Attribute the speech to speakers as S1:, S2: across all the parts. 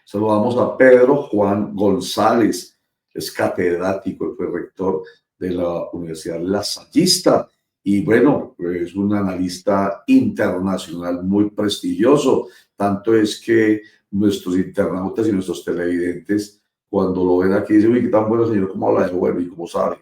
S1: Saludamos a Pedro Juan González, es catedrático y fue rector de la Universidad Lasallista y bueno, es un analista internacional muy prestigioso. Tanto es que nuestros internautas y nuestros televidentes, cuando lo ven aquí, dicen, uy, qué tan bueno señor, cómo habla de bueno y cómo sabe.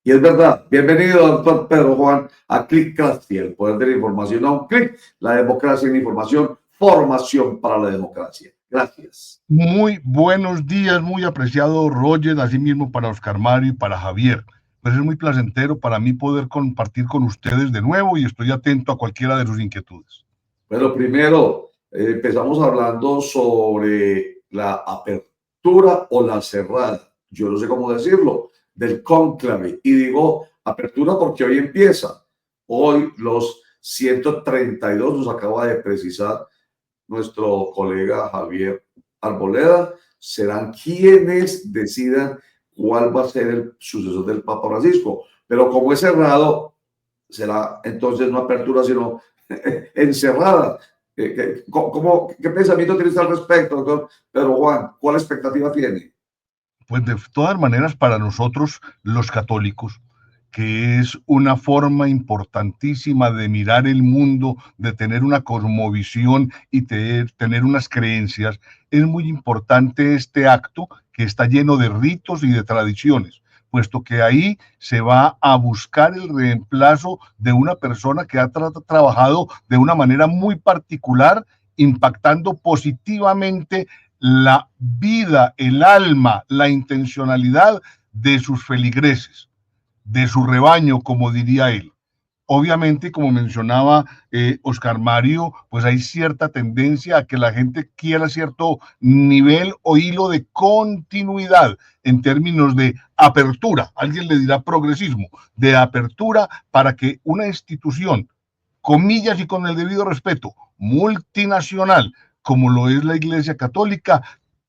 S1: Y es verdad. Bienvenido, doctor Pedro Juan, a Clickcracia, el poder de la información a un clic, la democracia en información, formación para la democracia. Gracias.
S2: Muy buenos días, muy apreciado Roger, así mismo para Oscar Mario y para Javier. Pues es muy placentero para mí poder compartir con ustedes de nuevo y estoy atento a cualquiera de sus inquietudes.
S1: Bueno, primero empezamos hablando sobre la apertura o la cerrada, yo no sé cómo decirlo, del cónclave. Y digo apertura porque hoy empieza. Hoy los 132 nos acaba de precisar nuestro colega Javier Arboleda, serán quienes decidan cuál va a ser el sucesor del Papa Francisco. Pero como es cerrado, será entonces no apertura, sino encerrada. ¿Qué pensamiento tienes al respecto, doctor Pedro Juan? ¿Cuál expectativa tiene?
S2: Pues de todas maneras, para nosotros los católicos, que es una forma importantísima de mirar el mundo, de tener una cosmovisión y tener unas creencias, es muy importante este acto que está lleno de ritos y de tradiciones, puesto que ahí se va a buscar el reemplazo de una persona que ha trabajado de una manera muy particular, impactando positivamente la vida, el alma, la intencionalidad de sus feligreses, de su rebaño, como diría él. Obviamente, como mencionaba Oscar Mario, pues hay cierta tendencia a que la gente quiera cierto nivel o hilo de continuidad en términos de apertura. Alguien le dirá progresismo, de apertura para que una institución, comillas y con el debido respeto, multinacional, como lo es la Iglesia Católica,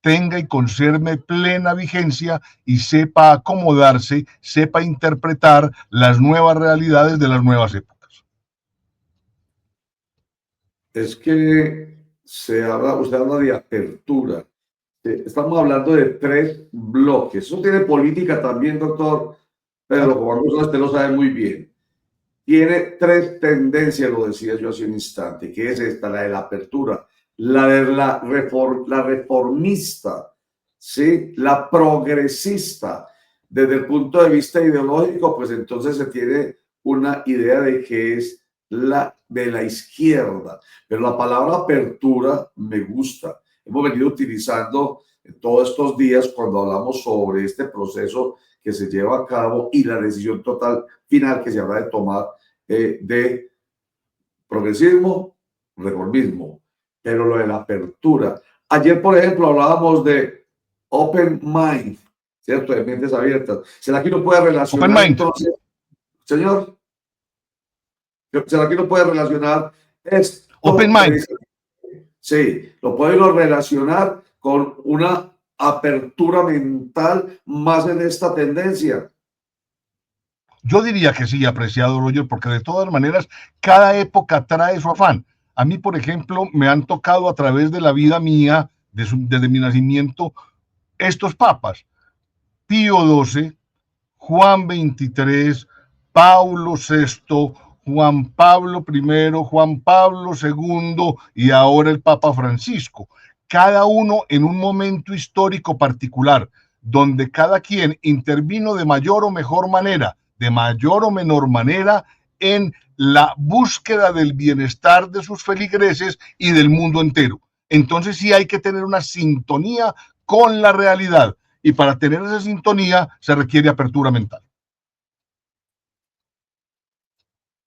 S2: tenga y conserve plena vigencia y sepa acomodarse, sepa interpretar las nuevas realidades de las nuevas épocas.
S1: Es que usted habla de apertura. Estamos hablando de 3 bloques. Eso tiene política también, doctor Pedro Juan González, usted lo sabe muy bien. Tiene 3 tendencias, lo decía yo hace un instante, que es esta, la de la apertura, la de la reformista, ¿sí? La progresista. Desde el punto de vista ideológico, pues entonces se tiene una idea de que es la de la izquierda. Pero la palabra apertura me gusta. Hemos venido utilizando en todos estos días cuando hablamos sobre este proceso que se lleva a cabo y la decisión total final que se habrá de tomar de progresismo, reformismo, pero lo de la apertura. Ayer, por ejemplo, hablábamos de open mind, ¿cierto? De mentes abiertas. ¿Será que uno puede relacionar
S2: open mind,
S1: entonces, señor? ¿Será que uno puede relacionar esto?
S2: Open mind.
S1: Sí, lo puede uno relacionar con una apertura mental más en esta tendencia.
S2: Yo diría que sí, apreciado Roger, porque de todas maneras cada época trae su afán. A mí, por ejemplo, me han tocado a través de la vida mía, desde mi nacimiento, estos papas. Pío XII, Juan XXIII, Paulo VI, Juan Pablo I, Juan Pablo II y ahora el Papa Francisco. Cada uno en un momento histórico particular, donde cada quien intervino de mayor o mejor manera, de mayor o menor manera, en la búsqueda del bienestar de sus feligreses y del mundo entero. Entonces sí hay que tener una sintonía con la realidad. Y para tener esa sintonía se requiere apertura mental.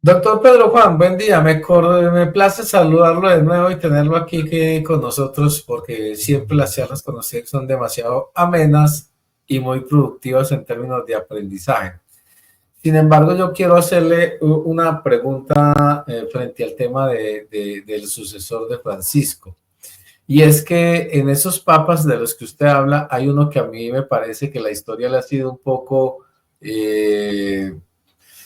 S3: Doctor Pedro Juan, buen día. Me place saludarlo de nuevo y tenerlo aquí con nosotros porque siempre las charlas con usted son demasiado amenas y muy productivas en términos de aprendizaje. Sin embargo, yo quiero hacerle una pregunta frente al tema del sucesor de Francisco. Y es que en esos papas de los que usted habla, hay uno que a mí me parece que la historia le ha sido un poco, si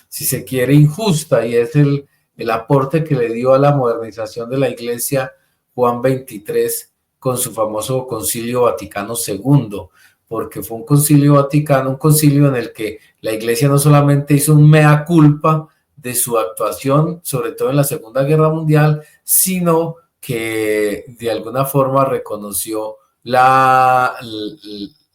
S3: se quiere, injusta, y es el aporte que le dio a la modernización de la iglesia Juan XXIII, con su famoso Concilio Vaticano II, porque fue un concilio vaticano, un concilio en el que la Iglesia no solamente hizo un mea culpa de su actuación, sobre todo en la Segunda Guerra Mundial, sino que de alguna forma reconoció la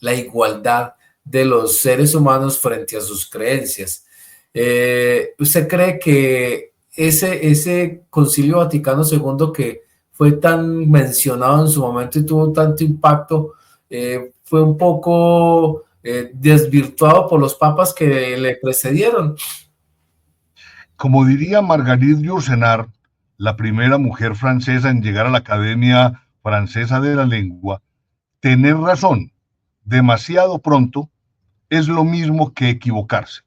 S3: igualdad de los seres humanos frente a sus creencias. ¿Usted cree que ese Concilio Vaticano II, que fue tan mencionado en su momento y tuvo tanto impacto, fue un poco desvirtuado por los papas que le precedieron?
S2: Como diría Marguerite Yourcenar, la primera mujer francesa en llegar a la Academia Francesa de la Lengua, tener razón demasiado pronto es lo mismo que equivocarse.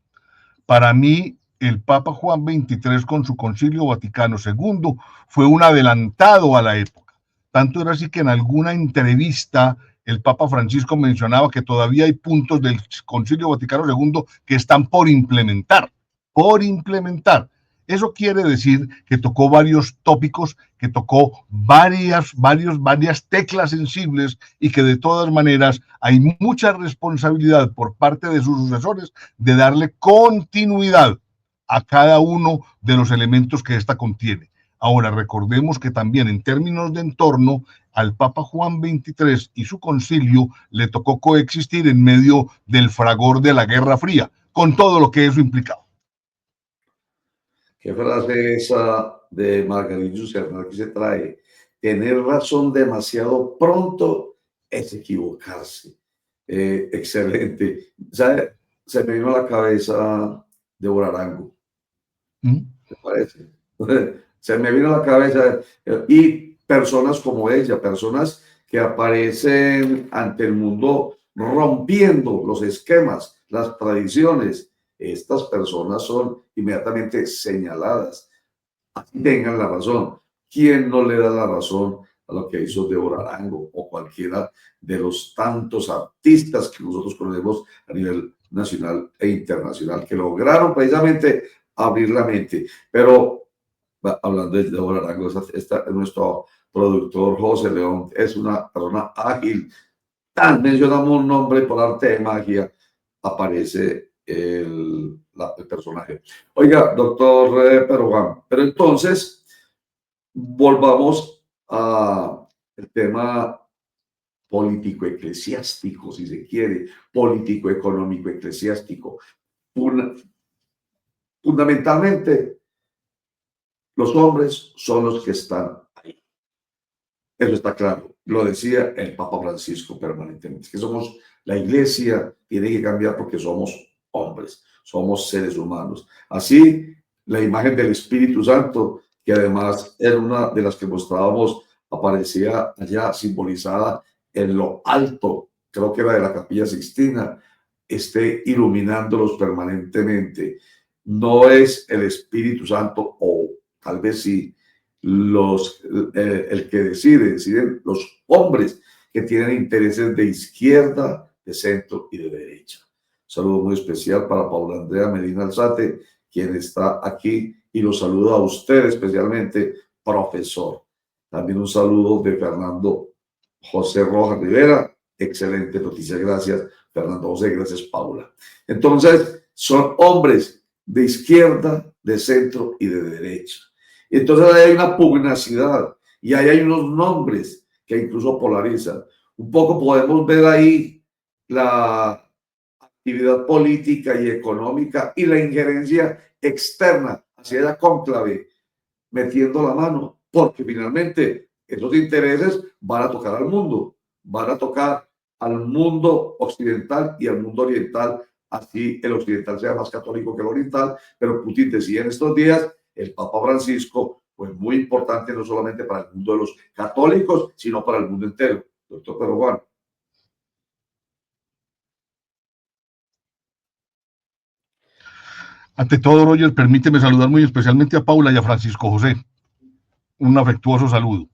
S2: Para mí, el Papa Juan XXIII con su Concilio Vaticano II fue un adelantado a la época. Tanto era así que en alguna entrevista el Papa Francisco mencionaba que todavía hay puntos del Concilio Vaticano II que están por implementar. Eso quiere decir que tocó varios tópicos, que tocó varias teclas sensibles y que de todas maneras hay mucha responsabilidad por parte de sus sucesores de darle continuidad a cada uno de los elementos que ésta contiene. Ahora, recordemos que también en términos de entorno, al Papa Juan XXIII y su concilio le tocó coexistir en medio del fragor de la Guerra Fría, con todo lo que eso implicaba.
S1: ¿Qué frase esa de Marguerite Yourcenar que se trae? Tener razón demasiado pronto es equivocarse. Excelente. ¿Sabe? Se me vino a la cabeza Débora Arango. ¿Te parece? Se me vino a la cabeza. Y personas como ella, personas que aparecen ante el mundo rompiendo los esquemas, las tradiciones. Estas personas son inmediatamente señaladas. Así tengan la razón. ¿Quién no le da la razón a lo que hizo Débora Arango o cualquiera de los tantos artistas que nosotros conocemos a nivel nacional e internacional, que lograron precisamente abrir la mente? Pero hablando de Débora Arango, nuestro productor José León es una persona ágil. Tan mencionamos un nombre por arte de magia, aparece el personaje. Oiga, doctor Pedro Juan, pero entonces volvamos al tema político-eclesiástico, si se quiere, político-económico-eclesiástico. Fundamentalmente, los hombres son los que están ahí. Eso está claro. Lo decía el Papa Francisco permanentemente, que somos la Iglesia, tiene que cambiar porque somos hombres, somos seres humanos. Así, la imagen del Espíritu Santo, que además era una de las que mostrábamos, aparecía allá simbolizada en lo alto, creo que era de la Capilla Sixtina, esté iluminándolos permanentemente. No es el Espíritu Santo, o tal vez sí, el que deciden los hombres que tienen intereses de izquierda, de centro y de derecha. Un saludo muy especial para Paula Andrea Medina Alzate, quien está aquí, y los saludo a usted especialmente, profesor. También un saludo de Fernando José Rojas Rivera. Excelente noticia, gracias Fernando José, gracias Paula. Entonces, son hombres de izquierda, de centro y de derecha. Entonces hay una pugnacidad y ahí hay unos nombres que incluso polarizan. Un poco podemos ver ahí la actividad política y económica y la injerencia externa hacia la cónclave, metiendo la mano, porque finalmente esos intereses van a tocar al mundo, van a tocar al mundo occidental y al mundo oriental, así el occidental sea más católico que el oriental. Pero Putin decía en estos días, el Papa Francisco, pues muy importante no solamente para el mundo de los católicos, sino para el mundo entero. Doctor Pedro Juan.
S2: Ante todo, Roger, permíteme saludar muy especialmente a Paula y a Francisco José. Un afectuoso saludo.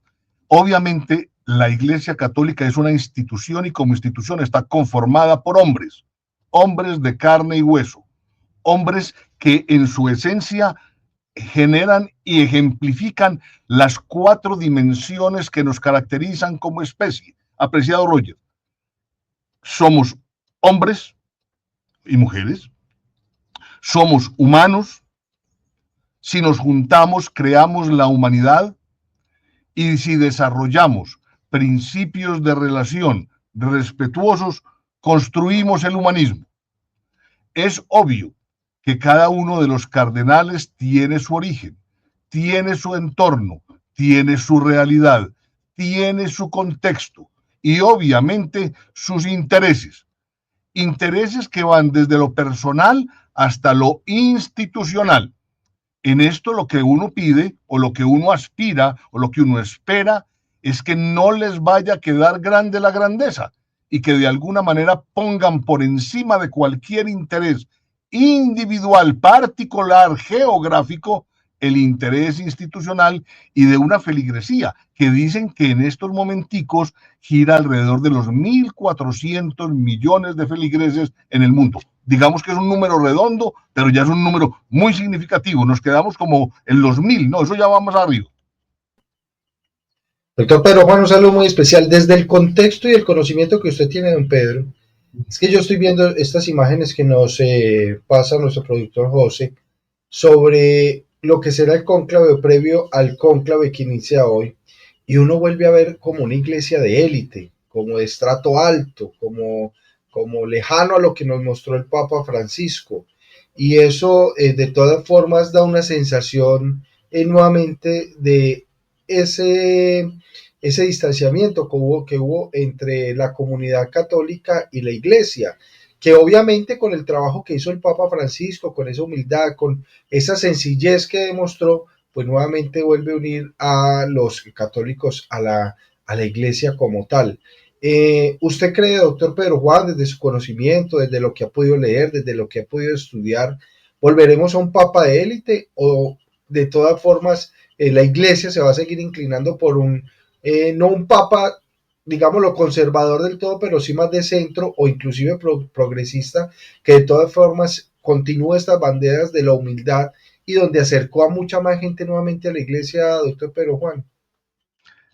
S2: Obviamente, la Iglesia Católica es una institución y como institución está conformada por hombres, hombres de carne y hueso, hombres que en su esencia generan y ejemplifican las 4 dimensiones que nos caracterizan como especie. Apreciado Roger, somos hombres y mujeres, somos humanos, si nos juntamos creamos la humanidad, y si desarrollamos principios de relación respetuosos, construimos el humanismo. Es obvio que cada uno de los cardenales tiene su origen, tiene su entorno, tiene su realidad, tiene su contexto y obviamente sus intereses. Intereses que van desde lo personal hasta lo institucional. En esto lo que uno pide o lo que uno aspira o lo que uno espera es que no les vaya a quedar grande la grandeza y que de alguna manera pongan por encima de cualquier interés individual, particular, geográfico, el interés institucional y de una feligresía que dicen que en estos momenticos gira alrededor de los 1.400 millones de feligreses en el mundo. Digamos que es un número redondo, pero ya es un número muy significativo. Nos quedamos como en los 1.000, no, eso ya va más arriba.
S4: Doctor Pedro Juan, un saludo muy especial. Desde el contexto y el conocimiento que usted tiene, don Pedro, es que yo estoy viendo estas imágenes que nos pasa nuestro productor José sobre lo que será el cónclave previo al cónclave que inicia hoy, y uno vuelve a ver como una iglesia de élite, como de estrato alto, como lejano a lo que nos mostró el Papa Francisco, y eso de todas formas da una sensación nuevamente de ese distanciamiento que hubo entre la comunidad católica y la iglesia, que obviamente con el trabajo que hizo el Papa Francisco, con esa humildad, con esa sencillez que demostró, pues nuevamente vuelve a unir a los católicos a la iglesia como tal. ¿Usted cree, doctor Pedro Juan, desde su conocimiento, desde lo que ha podido leer, desde lo que ha podido estudiar, volveremos a un papa de élite o de todas formas la iglesia se va a seguir inclinando por no un papa, digámoslo, conservador del todo, pero sí más de centro o inclusive progresista, que de todas formas continúa estas banderas de la humildad y donde acercó a mucha más gente nuevamente a la iglesia, doctor Pedro Juan?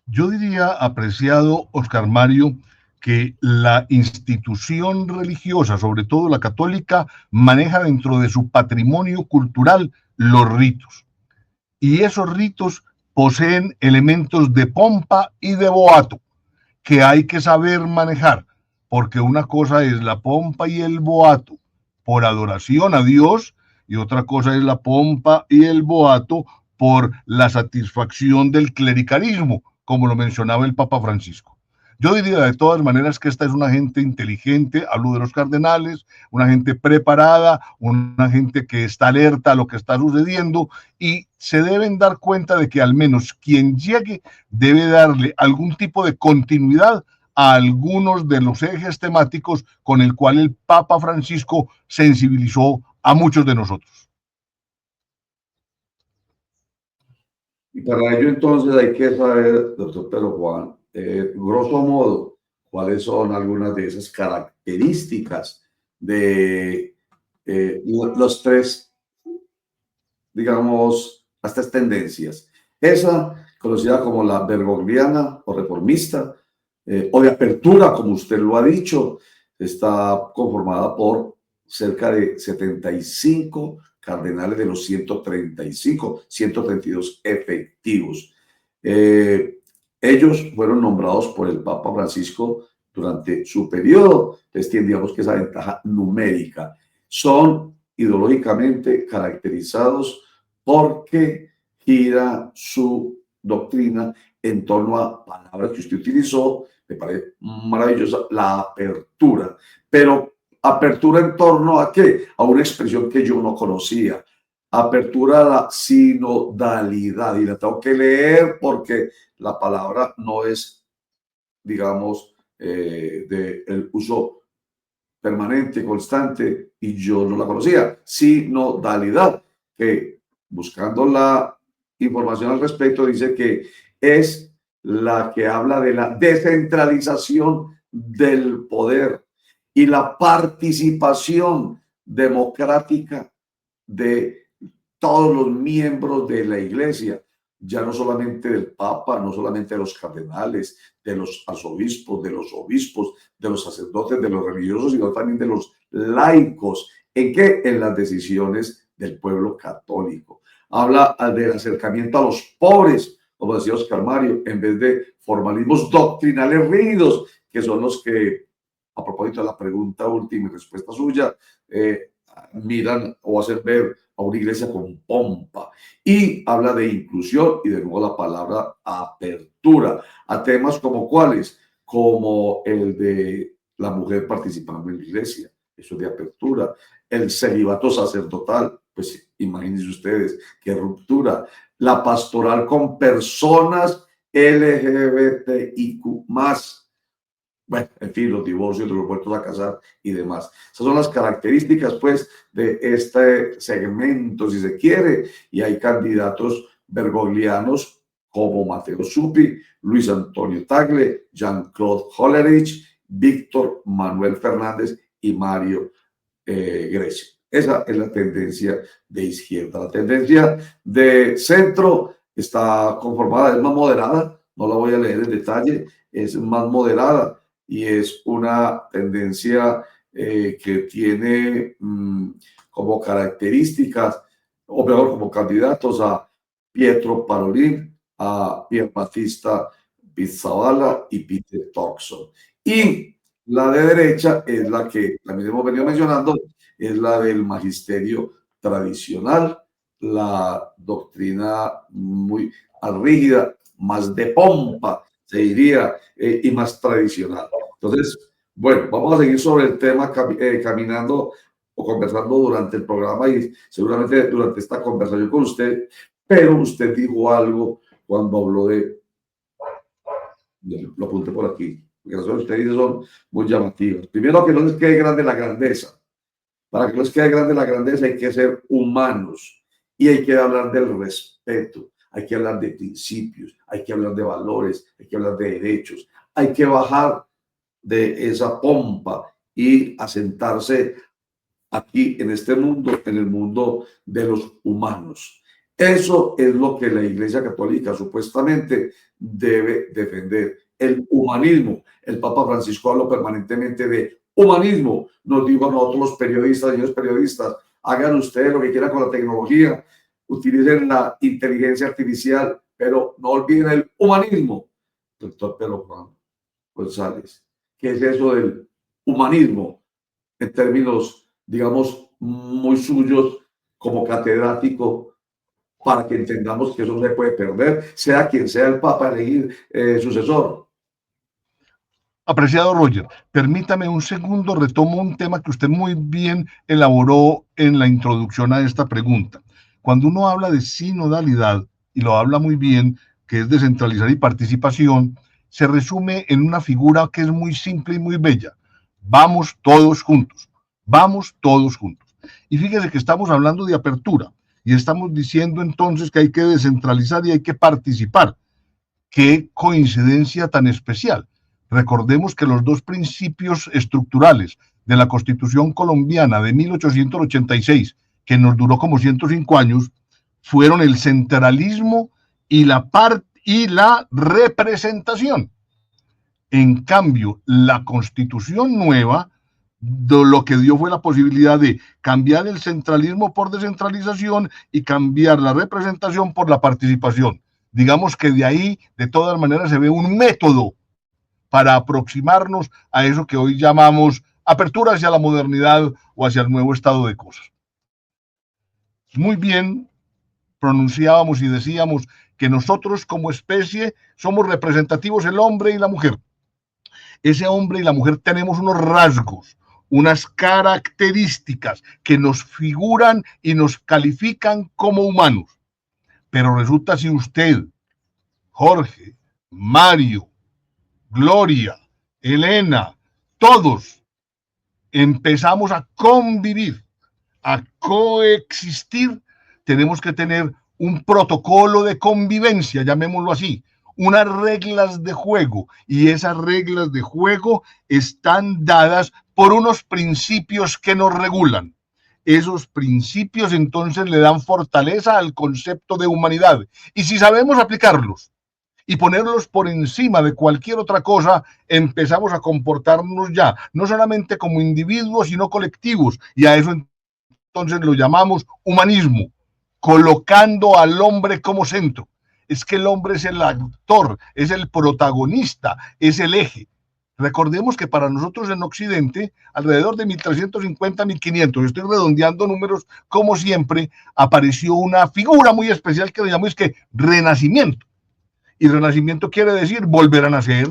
S2: Yo diría, apreciado Oscar Mario, que la institución religiosa, sobre todo la católica, maneja dentro de su patrimonio cultural los ritos. Y esos ritos poseen elementos de pompa y de boato que hay que saber manejar, porque una cosa es la pompa y el boato por adoración a Dios y otra cosa es la pompa y el boato por la satisfacción del clericalismo, como lo mencionaba el Papa Francisco. Yo diría de todas maneras que esta es una gente inteligente, hablo de los cardenales, una gente preparada, una gente que está alerta a lo que está sucediendo y se deben dar cuenta de que al menos quien llegue debe darle algún tipo de continuidad a algunos de los ejes temáticos con el cual el Papa Francisco sensibilizó a muchos de nosotros.
S1: Y para ello entonces hay que saber, doctor Pedro Juan, grosso modo, cuáles son algunas de esas características de los tres, digamos, las tres tendencias. Esa, conocida como la bergogliana o reformista, o de apertura, como usted lo ha dicho, está conformada por cerca de 75 cardenales de los 135, 132 efectivos. Ellos fueron nombrados por el Papa Francisco durante su periodo. Entonces tendríamos que esa ventaja numérica. Son ideológicamente caracterizados porque gira su doctrina en torno a palabras que usted utilizó, me parece maravillosa, la apertura. Pero apertura en torno a qué? A una expresión que yo no conocía. Apertura a la sinodalidad. Y la tengo que leer porque la palabra no es, digamos, del uso permanente, constante, y yo no la conocía. Sinodalidad, que buscando la información al respecto dice que es la que habla de la descentralización del poder y la participación democrática de todos los miembros de la iglesia, ya no solamente del Papa, no solamente de los cardenales, de los arzobispos, de los obispos, de los sacerdotes, de los religiosos, sino también de los laicos. ¿En qué? En las decisiones del pueblo católico. Habla del acercamiento a los pobres, como decía Oscar Mario, en vez de formalismos doctrinales rígidos, que son los que, a propósito de la pregunta última y respuesta suya, miran o hacen ver a una iglesia con pompa. Y habla de inclusión y de nuevo la palabra apertura a temas como cuáles, como el de la mujer participando en la iglesia, eso es de apertura. El celibato sacerdotal, pues imagínense ustedes qué ruptura. La pastoral con personas LGBTIQ+. Bueno, en fin, los divorcios de los vueltos a casar y demás. Esas son las características, pues, de este segmento, si se quiere, y hay candidatos bergoglianos como Matteo Zuppi, Luis Antonio Tagle, Jean-Claude Hollerich, Víctor Manuel Fernández y Mario Grecia. Esa es la tendencia de izquierda. La tendencia de centro está conformada, es más moderada, no la voy a leer en detalle, es más moderada, y es una tendencia que tiene como características, o mejor, como candidatos a Pietro Parolin, a Pierbattista Pizzaballa y Peter Turkson. Y la de derecha es la que también hemos venido mencionando, es la del magisterio tradicional, la doctrina muy rígida, más de pompa, se diría, y más tradicional. Entonces, bueno, vamos a seguir sobre el tema caminando o conversando durante el programa y seguramente durante esta conversación con usted, pero usted dijo algo cuando habló lo apunté por aquí, porque las cosas que usted dice son muy llamativas. Primero, que no les quede grande la grandeza. Para que no les quede grande la grandeza hay que ser humanos y hay que hablar del respeto, hay que hablar de principios, hay que hablar de valores, hay que hablar de derechos, hay que bajar de esa pompa y asentarse aquí en este mundo, en el mundo de los humanos. Eso es lo que la Iglesia Católica supuestamente debe defender, el humanismo. El Papa Francisco habló permanentemente de humanismo. Nos dijo a nosotros los periodistas, señores periodistas, hagan ustedes lo que quieran con la tecnología, utilicen la inteligencia artificial, pero no olviden el humanismo. Doctor Pedro Juan González, ¿qué es eso del humanismo en términos, digamos, muy suyos como catedrático, para que entendamos que eso no se puede perder, sea quien sea el Papa elegir sucesor?
S2: Apreciado Roger, permítame un segundo, retomo un tema que usted muy bien elaboró en la introducción a esta pregunta. Cuando uno habla de sinodalidad, y lo habla muy bien, que es descentralizar y participación, se resume en una figura que es muy simple y muy bella. Vamos todos juntos, vamos todos juntos. Y fíjese que estamos hablando de apertura y estamos diciendo entonces que hay que descentralizar y hay que participar. ¡Qué coincidencia tan especial! Recordemos que los dos principios estructurales de la Constitución colombiana de 1886, que nos duró como 105 años, fueron el centralismo y la representación. En cambio, la Constitución nueva lo que dio fue la posibilidad de cambiar el centralismo por descentralización y cambiar la representación por la participación. Digamos que de ahí, de todas maneras, se ve un método para aproximarnos a eso que hoy llamamos apertura hacia la modernidad o hacia el nuevo estado de cosas. Muy bien, pronunciábamos y decíamos que nosotros como especie somos representativos el hombre y la mujer. Ese hombre y la mujer tenemos unos rasgos, unas características que nos figuran y nos califican como humanos. Pero resulta si usted, Jorge, Mario, Gloria, Elena, todos empezamos a convivir, a coexistir, tenemos que tener un protocolo de convivencia, llamémoslo así, unas reglas de juego, y esas reglas de juego están dadas por unos principios que nos regulan. Esos principios entonces le dan fortaleza al concepto de humanidad. Y si sabemos aplicarlos y ponerlos por encima de cualquier otra cosa, empezamos a comportarnos ya, no solamente como individuos, sino colectivos. Y a eso entonces lo llamamos humanismo, colocando al hombre como centro. Es que el hombre es el actor, es el protagonista, es el eje. Recordemos que para nosotros en Occidente, alrededor de 1350, 1500, estoy redondeando números como siempre, apareció una figura muy especial que le llamamos que renacimiento. Y renacimiento quiere decir volver a nacer.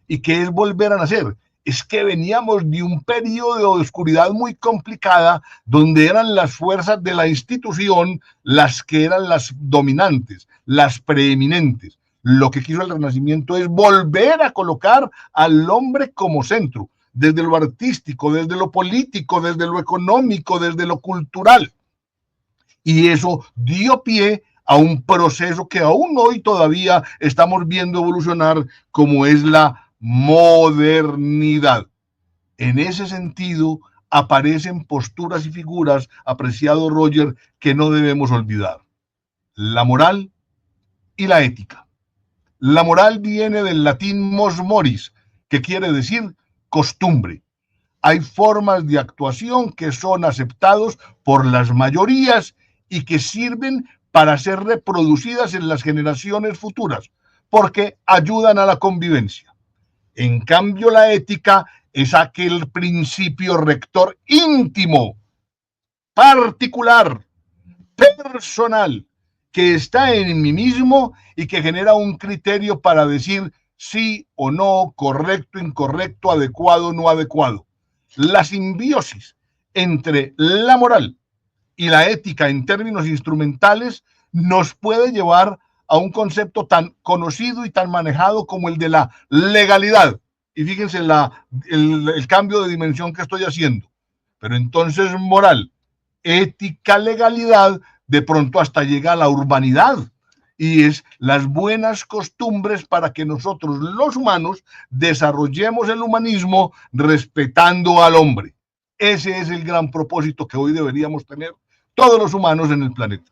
S2: ¿Y qué es volver a nacer? Es que veníamos de un periodo de oscuridad muy complicada, donde eran las fuerzas de la institución las que eran las dominantes, las preeminentes. Lo que quiso el Renacimiento es volver a colocar al hombre como centro, desde lo artístico, desde lo político, desde lo económico, desde lo cultural. Y eso dio pie a un proceso que aún hoy todavía estamos viendo evolucionar, como es la modernidad. En ese sentido, aparecen posturas y figuras, apreciado Roger, que no debemos olvidar: la moral y la ética. La moral viene del latín mos moris, que quiere decir costumbre. Hay formas de actuación que son aceptados por las mayorías y que sirven para ser reproducidas en las generaciones futuras, porque ayudan a la convivencia. En cambio, la ética es aquel principio rector íntimo, particular, personal, que está en mí mismo y que genera un criterio para decir sí o no, correcto, incorrecto, adecuado, no adecuado. La simbiosis entre la moral y la ética en términos instrumentales nos puede llevar a un concepto tan conocido y tan manejado como el de la legalidad. Y fíjense el cambio de dimensión que estoy haciendo. Pero entonces moral, ética, legalidad, de pronto hasta llega a la urbanidad. Y es las buenas costumbres para que nosotros, los humanos, desarrollemos el humanismo respetando al hombre. Ese es el gran propósito que hoy deberíamos tener todos los humanos en el planeta.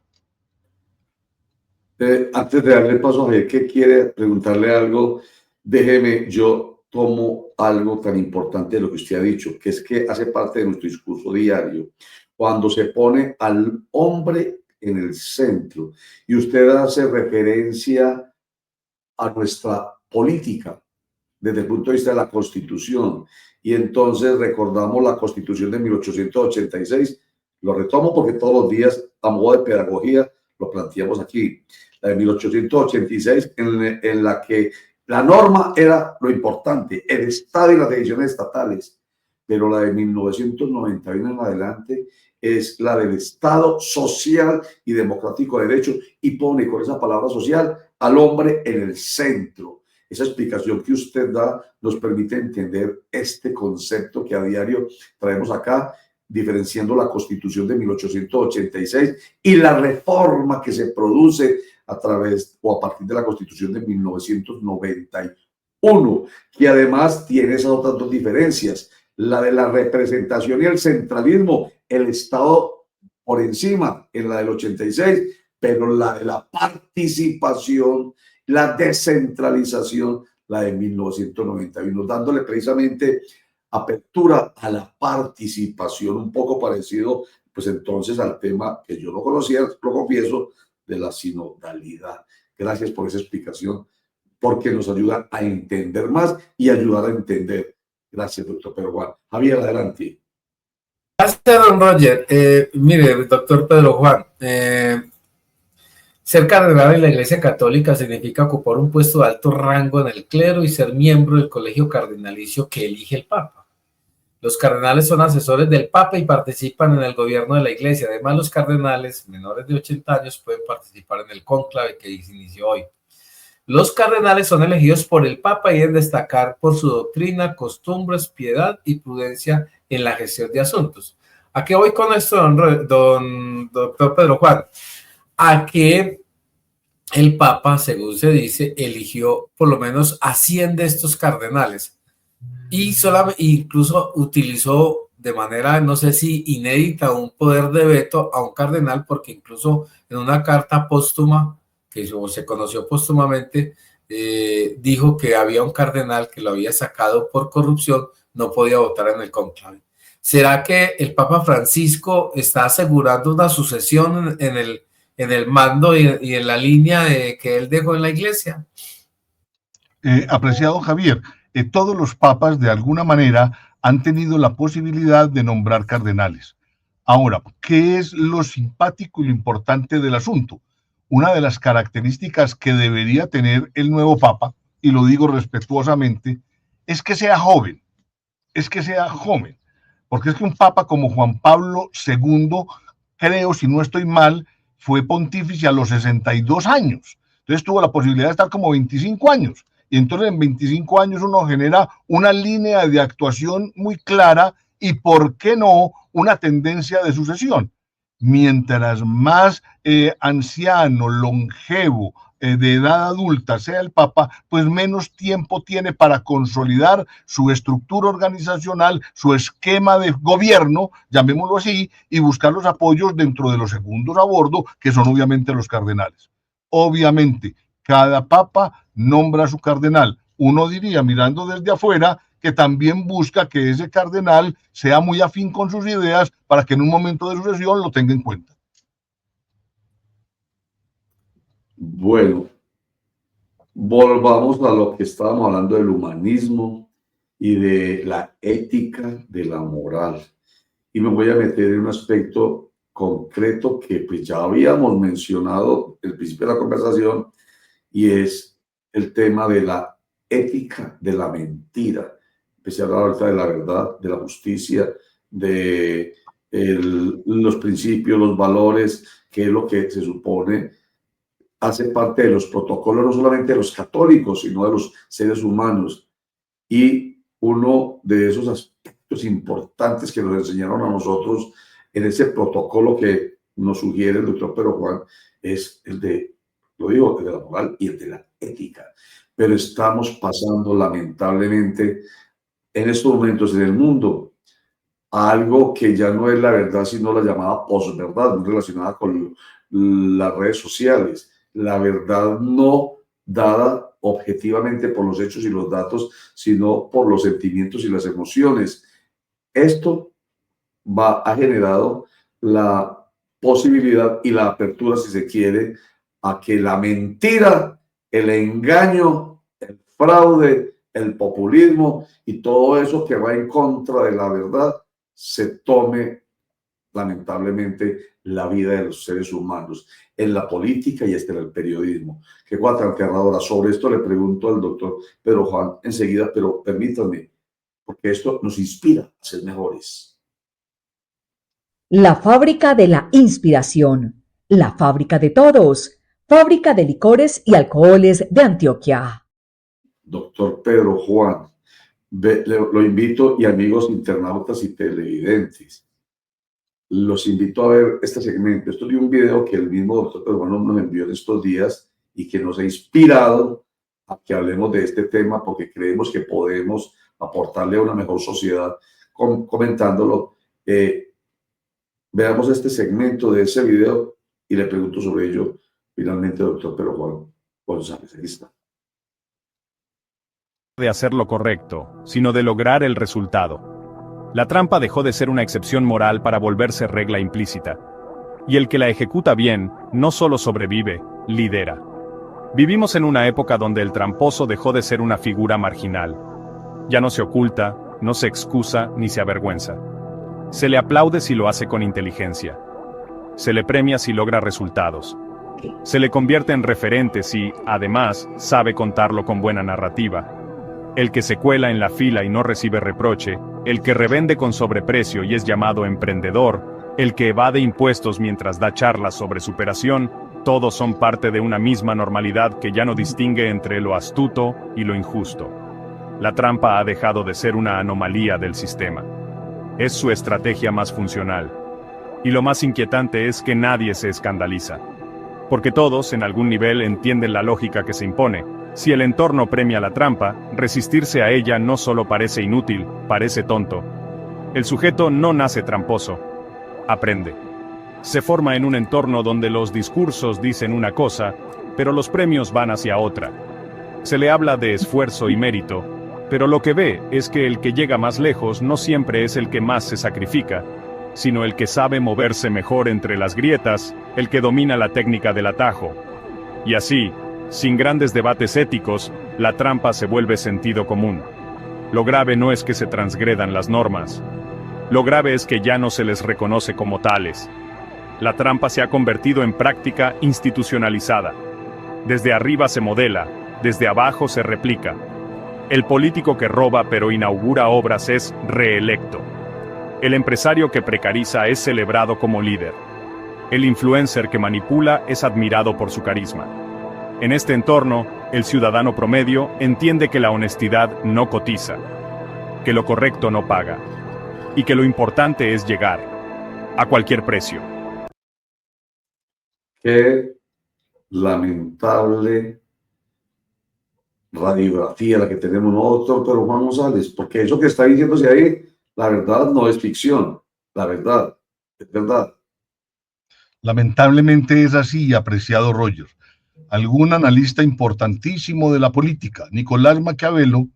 S1: Antes de darle paso a Javier, que quiere preguntarle algo, déjeme, yo tomo algo tan importante de lo que usted ha dicho, que es que hace parte de nuestro discurso diario, cuando se pone al hombre en el centro, y usted hace referencia a nuestra política desde el punto de vista de la Constitución, y entonces recordamos la Constitución de 1886, lo retomo porque todos los días, a modo de pedagogía, lo planteamos aquí, la de 1886, en la que la norma era lo importante, el Estado y las decisiones estatales, pero la de 1991 en adelante es la del Estado social y democrático de derecho, y pone con esa palabra social al hombre en el centro. Esa explicación que usted da nos permite entender este concepto que a diario traemos acá, diferenciando la Constitución de 1886 y la reforma que se produce a través o a partir de la Constitución de 1991, que además tiene esas otras dos diferencias, la de la representación y el centralismo, el Estado por encima en la del 86, pero la de la participación, la descentralización, la de 1991, dándole precisamente apertura a la participación, un poco parecido, pues entonces al tema que yo no conocía, lo confieso, de la sinodalidad. Gracias por esa explicación, porque nos ayuda a entender más y ayudar a entender. Gracias, doctor Pedro Juan. Javier, adelante.
S3: Gracias, don Roger. Mire, doctor Pedro Juan, ser cardenal en la Iglesia Católica significa ocupar un puesto de alto rango en el clero y ser miembro del colegio cardenalicio que elige el Papa. Los cardenales son asesores del Papa y participan en el gobierno de la Iglesia. Además, los cardenales menores de 80 años pueden participar en el cónclave que se inició hoy. Los cardenales son elegidos por el Papa y deben destacar por su doctrina, costumbres, piedad y prudencia en la gestión de asuntos. ¿A qué voy con esto, don doctor Pedro Juan? A que el Papa, según se dice, eligió por lo menos a 100 de estos cardenales y incluso utilizó de manera, no sé si inédita, un poder de veto a un cardenal, porque incluso en una carta póstuma, que se conoció póstumamente, dijo que había un cardenal que lo había sacado por corrupción, no podía votar en el cónclave. ¿Será que el Papa Francisco está asegurando una sucesión en el mando y en la línea que él dejó en la iglesia?
S2: Apreciado Javier, todos los papas de alguna manera han tenido la posibilidad de nombrar cardenales. Ahora, ¿qué es lo simpático y lo importante del asunto? Una de las características que debería tener el nuevo papa, y lo digo respetuosamente, es que sea joven, porque es que un papa como Juan Pablo II, creo, si no estoy mal, fue pontífice a los 62 años. Entonces tuvo la posibilidad de estar como 25 años. Y entonces en 25 años uno genera una línea de actuación muy clara y, ¿por qué no?, una tendencia de sucesión. Mientras más anciano, longevo, de edad adulta sea el Papa, pues menos tiempo tiene para consolidar su estructura organizacional, su esquema de gobierno, llamémoslo así, y buscar los apoyos dentro de los segundos a bordo, que son obviamente los cardenales. Obviamente, cada papa nombra a su cardenal. Uno diría, mirando desde afuera, que también busca que ese cardenal sea muy afín con sus ideas para que en un momento de sucesión lo tenga en cuenta.
S1: Bueno, volvamos a lo que estábamos hablando del humanismo y de la ética de la moral. Y me voy a meter en un aspecto concreto que pues ya habíamos mencionado al principio de la conversación, y es el tema de la ética de la mentira. Empecé a hablar ahorita de la verdad, de la justicia, de los principios, los valores, que es lo que se supone hace parte de los protocolos, no solamente de los católicos, sino de los seres humanos. Y uno de esos aspectos importantes que nos enseñaron a nosotros en ese protocolo que nos sugiere el doctor Pedro Juan es el de, lo digo, el de la moral y el de la ética. Pero estamos pasando lamentablemente en estos momentos en el mundo a algo que ya no es la verdad, sino la llamada posverdad, muy relacionada con las redes sociales. La verdad no dada objetivamente por los hechos y los datos, sino por los sentimientos y las emociones. Esto ha generado la posibilidad y la apertura, si se quiere, a que la mentira, el engaño, el fraude, el populismo y todo eso que va en contra de la verdad se tome lamentablemente la vida de los seres humanos en la política y hasta en el periodismo. Qué cosa tan aterradora. Sobre esto le pregunto al doctor Pedro Juan enseguida, pero permítanme, porque esto nos inspira a ser mejores.
S5: La fábrica de la inspiración, la fábrica de todos, fábrica de licores y alcoholes de Antioquia.
S1: Doctor Pedro Juan, lo invito, y amigos internautas y televidentes, los invito a ver este segmento. Esto es de un video que el mismo doctor Pedro Juan nos envió en estos días y que nos ha inspirado a que hablemos de este tema, porque creemos que podemos aportarle a una mejor sociedad comentándolo. Veamos este segmento de ese video y le pregunto sobre ello finalmente, doctor Pedro Juan González. Aquí está.
S6: De hacer lo correcto, sino de lograr el resultado. La trampa dejó de ser una excepción moral para volverse regla implícita. Y el que la ejecuta bien, no solo sobrevive, lidera. Vivimos en una época donde el tramposo dejó de ser una figura marginal. Ya no se oculta, no se excusa ni se avergüenza. Se le aplaude si lo hace con inteligencia. Se le premia si logra resultados. Se le convierte en referente si, además, sabe contarlo con buena narrativa. El que se cuela en la fila y no recibe reproche, el que revende con sobreprecio y es llamado emprendedor, el que evade impuestos mientras da charlas sobre superación, todos son parte de una misma normalidad que ya no distingue entre lo astuto y lo injusto. La trampa ha dejado de ser una anomalía del sistema. Es su estrategia más funcional. Y lo más inquietante es que nadie se escandaliza. Porque todos, en algún nivel, entienden la lógica que se impone. Si el entorno premia la trampa, resistirse a ella no solo parece inútil, parece tonto. El sujeto no nace tramposo, aprende. Se forma en un entorno donde los discursos dicen una cosa, pero los premios van hacia otra. Se le habla de esfuerzo y mérito, pero lo que ve es que el que llega más lejos no siempre es el que más se sacrifica, sino el que sabe moverse mejor entre las grietas, el que domina la técnica del atajo. Y así, sin grandes debates éticos, la trampa se vuelve sentido común. Lo grave no es que se transgredan las normas. Lo grave es que ya no se les reconoce como tales. La trampa se ha convertido en práctica institucionalizada. Desde arriba se modela, desde abajo se replica. El político que roba pero inaugura obras es reelecto. El empresario que precariza es celebrado como líder. El influencer que manipula es admirado por su carisma. En este entorno, el ciudadano promedio entiende que la honestidad no cotiza, que lo correcto no paga, y que lo importante es llegar, a cualquier precio.
S1: Qué lamentable radiografía la que tenemos, ¿no, doctor Pedro Juan González? Porque eso que está diciéndose ahí, la verdad no es ficción, la verdad, es verdad.
S2: Lamentablemente es así, apreciado Roger. Algún analista importantísimo de la política, Nicolás Maquiavelo,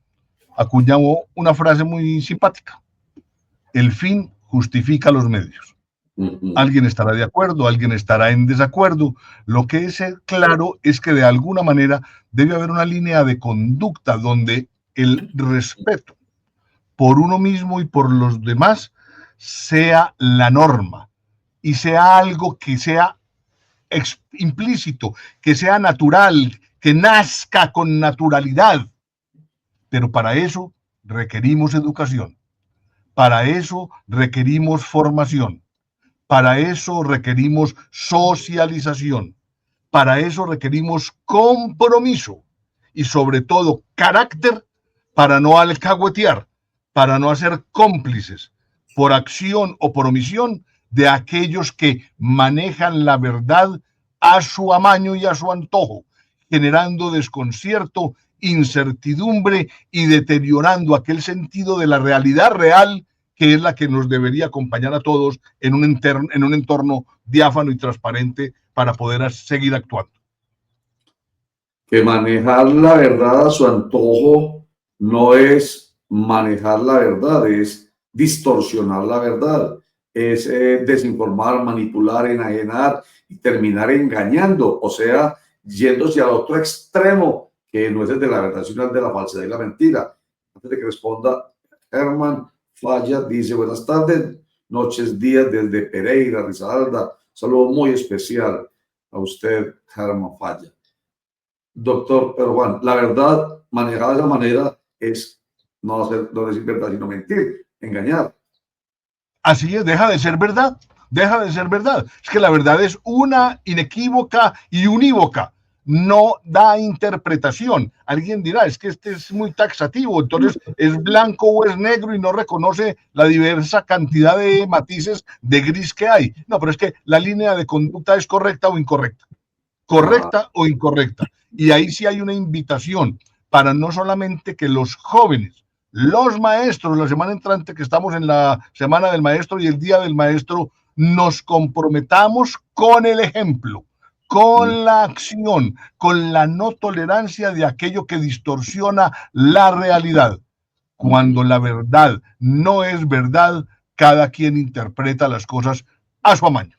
S2: acuñó una frase muy simpática: el fin justifica los medios. Alguien estará de acuerdo, alguien estará en desacuerdo. Lo que es claro es que de alguna manera debe haber una línea de conducta donde el respeto por uno mismo y por los demás sea la norma y sea algo que sea implícito, que sea natural, que nazca con naturalidad. Pero para eso requerimos educación, para eso requerimos formación, para eso requerimos socialización, para eso requerimos compromiso y sobre todo carácter para no alcahuetear, para no hacer cómplices por acción o por omisión de aquellos que manejan la verdad a su amaño y a su antojo, generando desconcierto, incertidumbre y deteriorando aquel sentido de la realidad real que es la que nos debería acompañar a todos en un entorno diáfano y transparente para poder seguir actuando.
S1: Que manejar la verdad a su antojo no es manejar la verdad, es distorsionar la verdad, es desinformar, manipular, enajenar y terminar engañando, o sea, yéndose al otro extremo, que no es el de la verdad, sino el de la falsedad y la mentira. Antes de que responda, Herman Falla dice: buenas tardes, noches, días desde Pereira, Risaralda. Saludo muy especial a usted, Herman Falla. Doctor Pedro Juan, la verdad manejada de esa manera es no decir verdad, sino mentir, engañar.
S2: Así es, deja de ser verdad, deja de ser verdad. Es que la verdad es una, inequívoca y unívoca. No da interpretación. Alguien dirá, es que este es muy taxativo, entonces es blanco o es negro y no reconoce la diversa cantidad de matices de gris que hay. No, pero es que la línea de conducta es correcta o incorrecta. Correcta o incorrecta. Y ahí sí hay una invitación para no solamente que los jóvenes, los maestros, la semana entrante que estamos en la Semana del Maestro y el Día del Maestro, nos comprometamos con el ejemplo, con la acción, con la no tolerancia de aquello que distorsiona la realidad. Cuando la verdad no es verdad, cada quien interpreta las cosas a su amaño.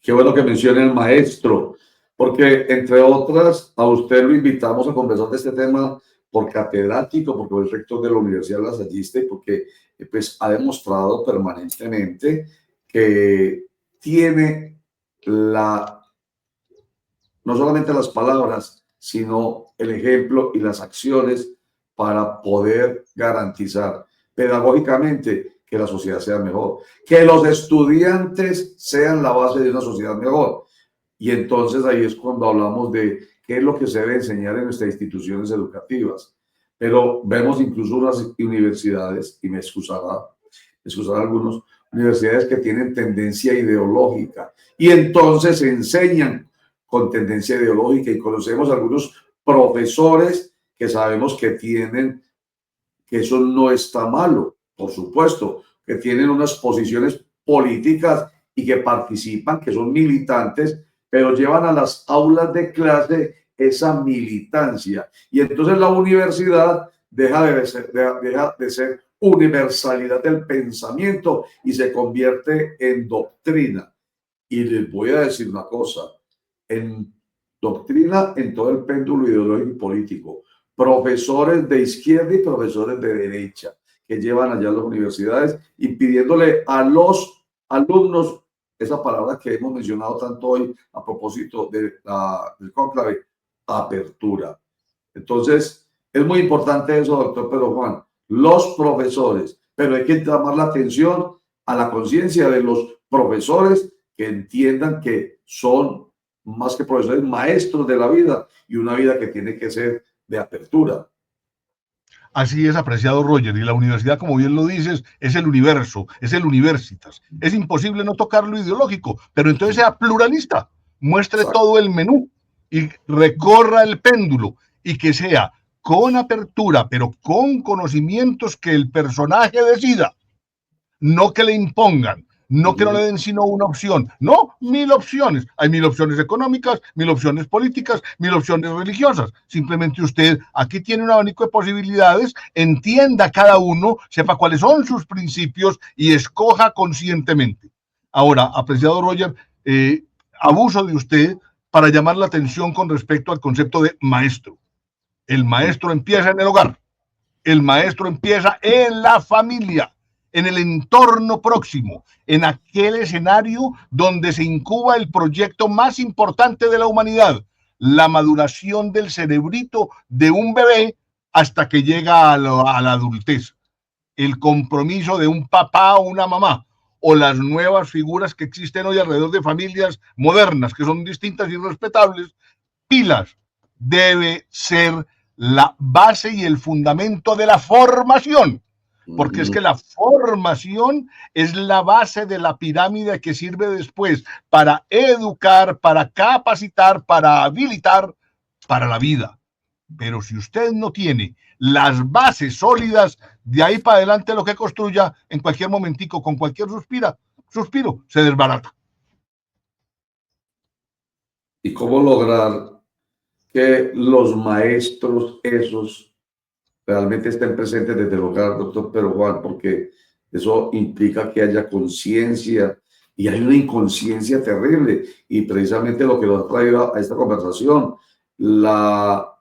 S1: Qué bueno que mencione el maestro, porque entre otras, a usted lo invitamos a conversar de este tema por catedrático, porque es rector de la Universidad Lasallista y porque pues, ha demostrado permanentemente que tiene no solamente las palabras, sino el ejemplo y las acciones para poder garantizar pedagógicamente que la sociedad sea mejor, que los estudiantes sean la base de una sociedad mejor. Y entonces ahí es cuando hablamos de qué es lo que se debe enseñar en nuestras instituciones educativas. Pero vemos incluso unas universidades, y me excusarán algunos, universidades que tienen tendencia ideológica y entonces enseñan con tendencia ideológica, y conocemos algunos profesores que sabemos que eso no está malo, por supuesto, que tienen unas posiciones políticas y que participan, que son militantes, pero llevan a las aulas de clase esa militancia. Y entonces la universidad deja de ser universalidad del pensamiento y se convierte en doctrina. Y les voy a decir una cosa, en doctrina en todo el péndulo ideológico y político, profesores de izquierda y profesores de derecha que llevan allá a las universidades y pidiéndole a los alumnos esa palabra que hemos mencionado tanto hoy a propósito del cónclave, apertura. Entonces, es muy importante eso, doctor Pedro Juan, los profesores, pero hay que llamar la atención a la conciencia de los profesores que entiendan que son más que profesores, maestros de la vida y una vida que tiene que ser de apertura.
S2: Así es, apreciado Roger, y la universidad, como bien lo dices, es el universo, es el universitas. Es imposible no tocar lo ideológico, pero entonces sea pluralista, muestre
S1: Exacto.
S2: todo el menú y recorra el péndulo y que sea con apertura, pero con conocimientos que el personaje decida, no que le impongan. No que no le den sino una opción, no, 1000 opciones. Hay 1000 opciones económicas, 1000 opciones políticas, 1000 opciones religiosas. Simplemente usted aquí tiene un abanico de posibilidades, entienda cada uno, sepa cuáles son sus principios y escoja conscientemente. Ahora, apreciado Roger, abuso de usted para llamar la atención con respecto al concepto de maestro. El maestro empieza en el hogar, el maestro empieza en la familia, en el entorno próximo, en aquel escenario donde se incuba el proyecto más importante de la humanidad, la maduración del cerebrito de un bebé hasta que llega a la adultez, el compromiso de un papá o una mamá, o las nuevas figuras que existen hoy alrededor de familias modernas, que son distintas y respetables, pilas, debe ser la base y el fundamento de la formación. Porque es que la formación es la base de la pirámide que sirve después para educar, para capacitar, para habilitar para la vida. Pero si usted no tiene las bases sólidas, de ahí para adelante lo que construya, en cualquier momentico, con cualquier suspiro, se desbarata.
S1: ¿Y cómo lograr que los maestros esos realmente estén presentes desde el hogar, doctor Pedro Juan? Porque eso implica que haya conciencia y hay una inconsciencia terrible, y precisamente lo que nos ha traído a esta conversación, la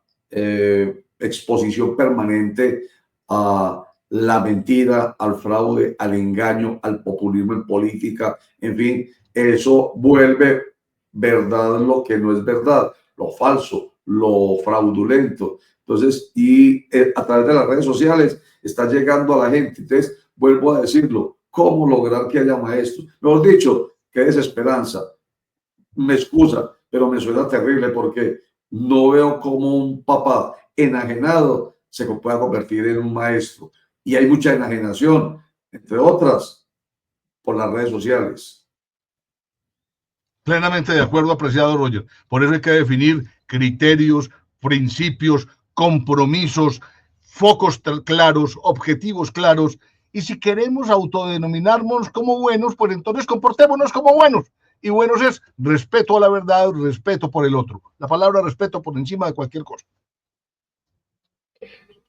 S1: exposición permanente a la mentira, al fraude, al engaño, al populismo en política, en fin, eso vuelve verdad lo que no es verdad, lo falso, lo fraudulento. Entonces, y a través de las redes sociales está llegando a la gente. Entonces, vuelvo a decirlo, ¿cómo lograr que haya maestros? Mejor dicho, qué desesperanza. Me excusa, pero me suena terrible porque no veo cómo un papá enajenado se pueda convertir en un maestro. Y hay mucha enajenación, entre otras, por las redes sociales.
S2: Plenamente de acuerdo, apreciado Roger. Por eso hay que definir criterios, principios, compromisos, focos claros, objetivos claros. Y si queremos autodenominarnos como buenos, pues entonces comportémonos como buenos. Y buenos es respeto a la verdad, respeto por el otro. La palabra respeto por encima de cualquier cosa.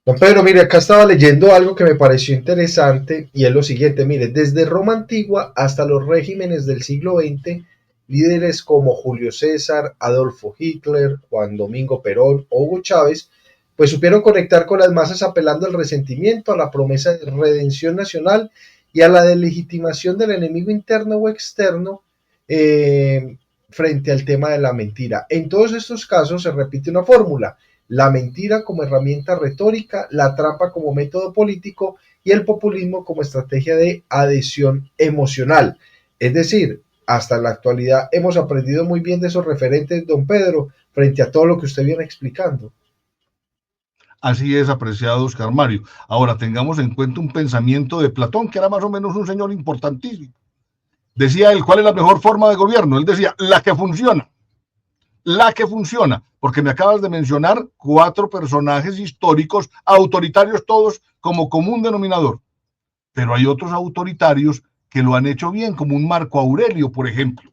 S4: Don Pedro, mire, acá estaba leyendo algo que me pareció interesante y es lo siguiente, mire, desde Roma antigua hasta los regímenes del siglo XX, líderes como Julio César, Adolfo Hitler, Juan Domingo Perón o Hugo Chávez, pues supieron conectar con las masas apelando al resentimiento, a la promesa de redención nacional y a la delegitimación del enemigo interno o externo frente al tema de la mentira. En todos estos casos se repite una fórmula: la mentira como herramienta retórica, la trampa como método político y el populismo como estrategia de adhesión emocional. Es decir, hasta la actualidad hemos aprendido muy bien de esos referentes, don Pedro, frente a todo lo que usted viene explicando.
S2: Así es, apreciado Oscar Mario. Ahora tengamos en cuenta un pensamiento de Platón, que era más o menos un señor importantísimo. Decía él, ¿cuál es la mejor forma de gobierno? Él decía, la que funciona. La que funciona, porque me acabas de mencionar 4 personajes históricos, autoritarios todos, como común denominador. pero hay otros autoritarios que lo han hecho bien, como un Marco Aurelio, por ejemplo.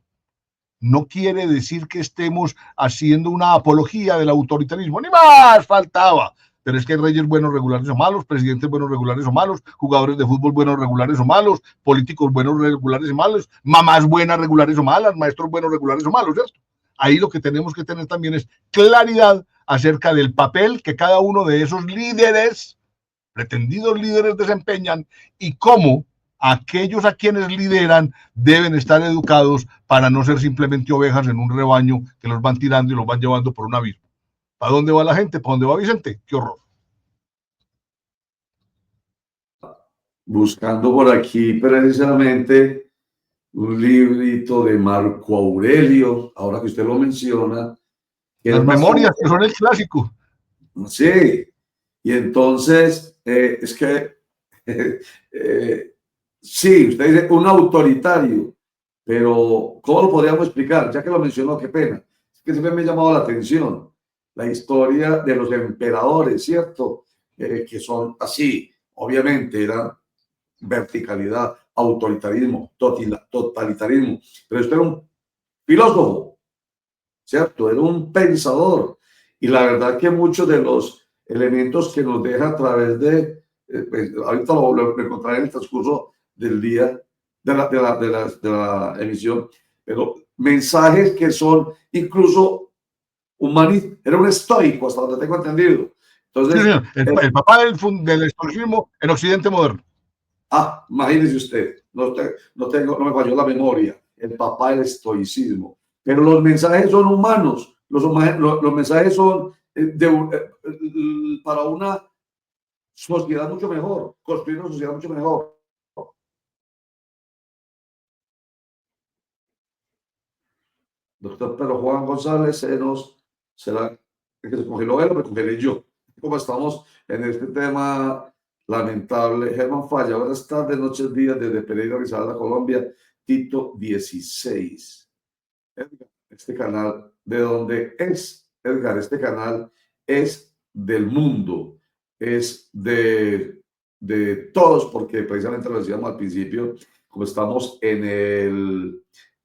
S2: No quiere decir que estemos haciendo una apología del autoritarismo, ni más faltaba. Pero es que hay reyes buenos, regulares o malos, presidentes buenos, regulares o malos, jugadores de fútbol buenos, regulares o malos, políticos buenos, regulares o malos, mamás buenas, regulares o malas, maestros buenos, regulares o malos, ¿cierto? Ahí lo que tenemos que tener también es claridad acerca del papel que cada uno de esos líderes, pretendidos líderes, desempeñan y cómo aquellos a quienes lideran deben estar educados para no ser simplemente ovejas en un rebaño que los van tirando y los van llevando por un abismo. ¿Para dónde va la gente? ¿Para dónde va Vicente? ¡Qué horror!
S1: Buscando por aquí precisamente un librito de Marco Aurelio, ahora que usted lo menciona.
S2: Las memorias, que son el clásico.
S1: Sí, y entonces es que sí, usted dice un autoritario, pero ¿cómo lo podríamos explicar? Ya que lo mencionó, qué pena. Es que siempre me ha llamado la atención la historia de los emperadores, ¿cierto? Que son así, obviamente era verticalidad, autoritarismo, totalitarismo, pero esto era un filósofo, ¿cierto? Era un pensador. Y la verdad que muchos de los elementos que nos deja a través de, pues, ahorita lo encontraré en el transcurso del día, de la emisión, pero mensajes que son incluso humanistas. Era un estoico, hasta donde tengo entendido. Entonces,
S2: sí, el papá del estoicismo en Occidente moderno.
S1: Imagínese usted, no me falló la memoria, el papá del estoicismo. Pero los mensajes son humanos, los mensajes son para una sociedad mucho mejor, construir una sociedad mucho mejor. Doctor Pedro Juan González, será que se congeló él o me congelé yo. Como estamos en este tema lamentable. Germán Falla, buenas tardes, noches, días, desde Pereira, Risaralda, Colombia, Tito 16. Edgar, este canal, ¿de dónde es? Edgar, este canal es del mundo, es de todos, porque precisamente lo decíamos al principio, como estamos en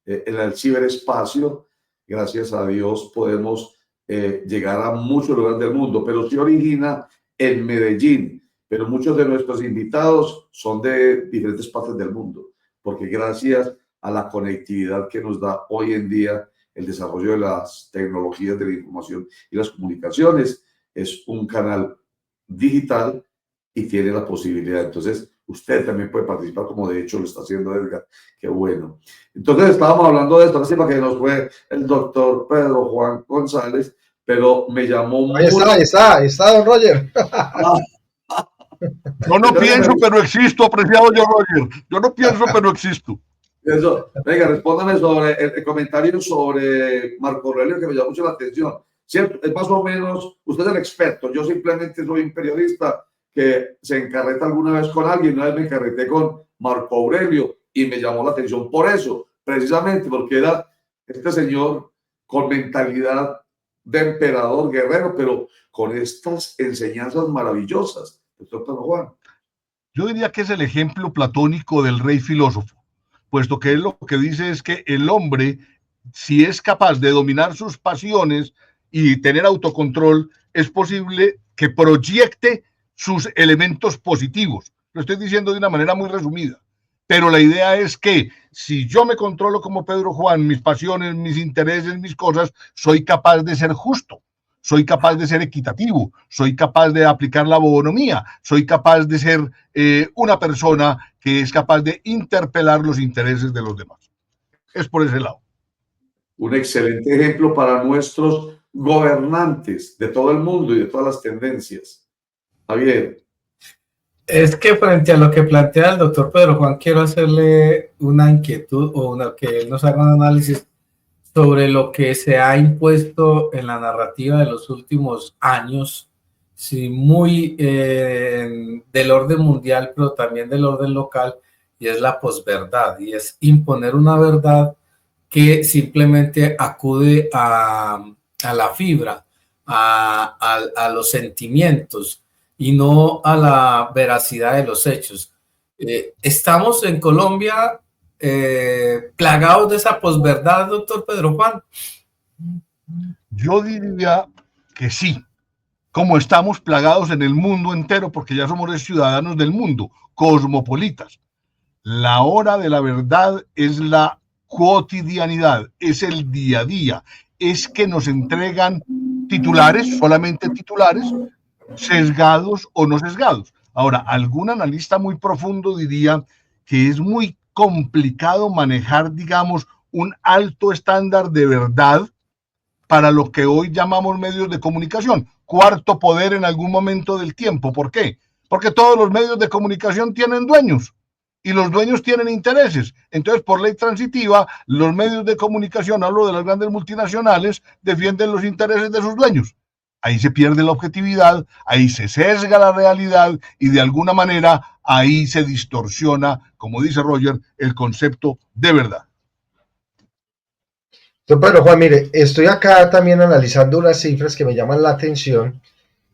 S1: el ciberespacio, gracias a Dios podemos llegar a muchos lugares del mundo, pero se origina en Medellín. Pero muchos de nuestros invitados son de diferentes partes del mundo, porque gracias a la conectividad que nos da hoy en día el desarrollo de las tecnologías de la información y las comunicaciones, es un canal digital y tiene la posibilidad. Entonces, usted también puede participar, como de hecho lo está haciendo Edgar. Qué bueno. Entonces, estábamos hablando de esto, lástima que nos fue el doctor Pedro Juan González, pero me llamó
S4: mucho. Está, don Roger.
S2: Yo no pienso, pero existo, apreciado yo, Roger. Yo no pienso, pero existo.
S1: Eso. Venga, respóndame sobre el comentario sobre Marco Aurelio, que me llamó mucho la atención. ¿Cierto? Es más o menos, usted es el experto, yo simplemente soy un periodista que se encarreta alguna vez con alguien. Una vez me encarreté con Marco Aurelio y me llamó la atención por eso, precisamente porque era este señor con mentalidad de emperador, guerrero, pero con estas enseñanzas maravillosas. Doctor Juan.
S2: Yo diría que es el ejemplo platónico del rey filósofo, puesto que él lo que dice es que el hombre, si es capaz de dominar sus pasiones y tener autocontrol, es posible que proyecte sus elementos positivos. Lo estoy diciendo de una manera muy resumida, pero la idea es que si yo me controlo como Pedro Juan, mis pasiones, mis intereses, mis cosas, soy capaz de ser justo. Soy capaz de ser equitativo, soy capaz de aplicar la bonomía, soy capaz de ser una persona que es capaz de interpelar los intereses de los demás. Es por ese lado.
S1: Un excelente ejemplo para nuestros gobernantes de todo el mundo y de todas las tendencias. Javier.
S3: Es que frente a lo que plantea el doctor Pedro Juan, quiero hacerle una inquietud o que él nos haga un análisis sobre lo que se ha impuesto en la narrativa de los últimos años, sí, muy del orden mundial, pero también del orden local, y es la posverdad, y es imponer una verdad que simplemente acude a la fibra, a los sentimientos, y no a la veracidad de los hechos. ¿Estamos en Colombia plagados de esa posverdad, doctor Pedro Juan?
S2: Yo diría que sí, como estamos plagados en el mundo entero, porque ya somos ciudadanos del mundo, cosmopolitas. La hora de la verdad es la cotidianidad, es el día a día, es que nos entregan titulares, solamente titulares, sesgados o no sesgados. Ahora, algún analista muy profundo diría que es muy complicado manejar, digamos, un alto estándar de verdad para lo que hoy llamamos medios de comunicación. Cuarto poder en algún momento del tiempo. ¿Por qué? Porque todos los medios de comunicación tienen dueños y los dueños tienen intereses. Entonces, por ley transitiva, los medios de comunicación, hablo de las grandes multinacionales, defienden los intereses de sus dueños. Ahí se pierde la objetividad, ahí se sesga la realidad y de alguna manera ahí se distorsiona, como dice Roger, el concepto de verdad.
S4: Pero Juan, mire, estoy acá también analizando unas cifras que me llaman la atención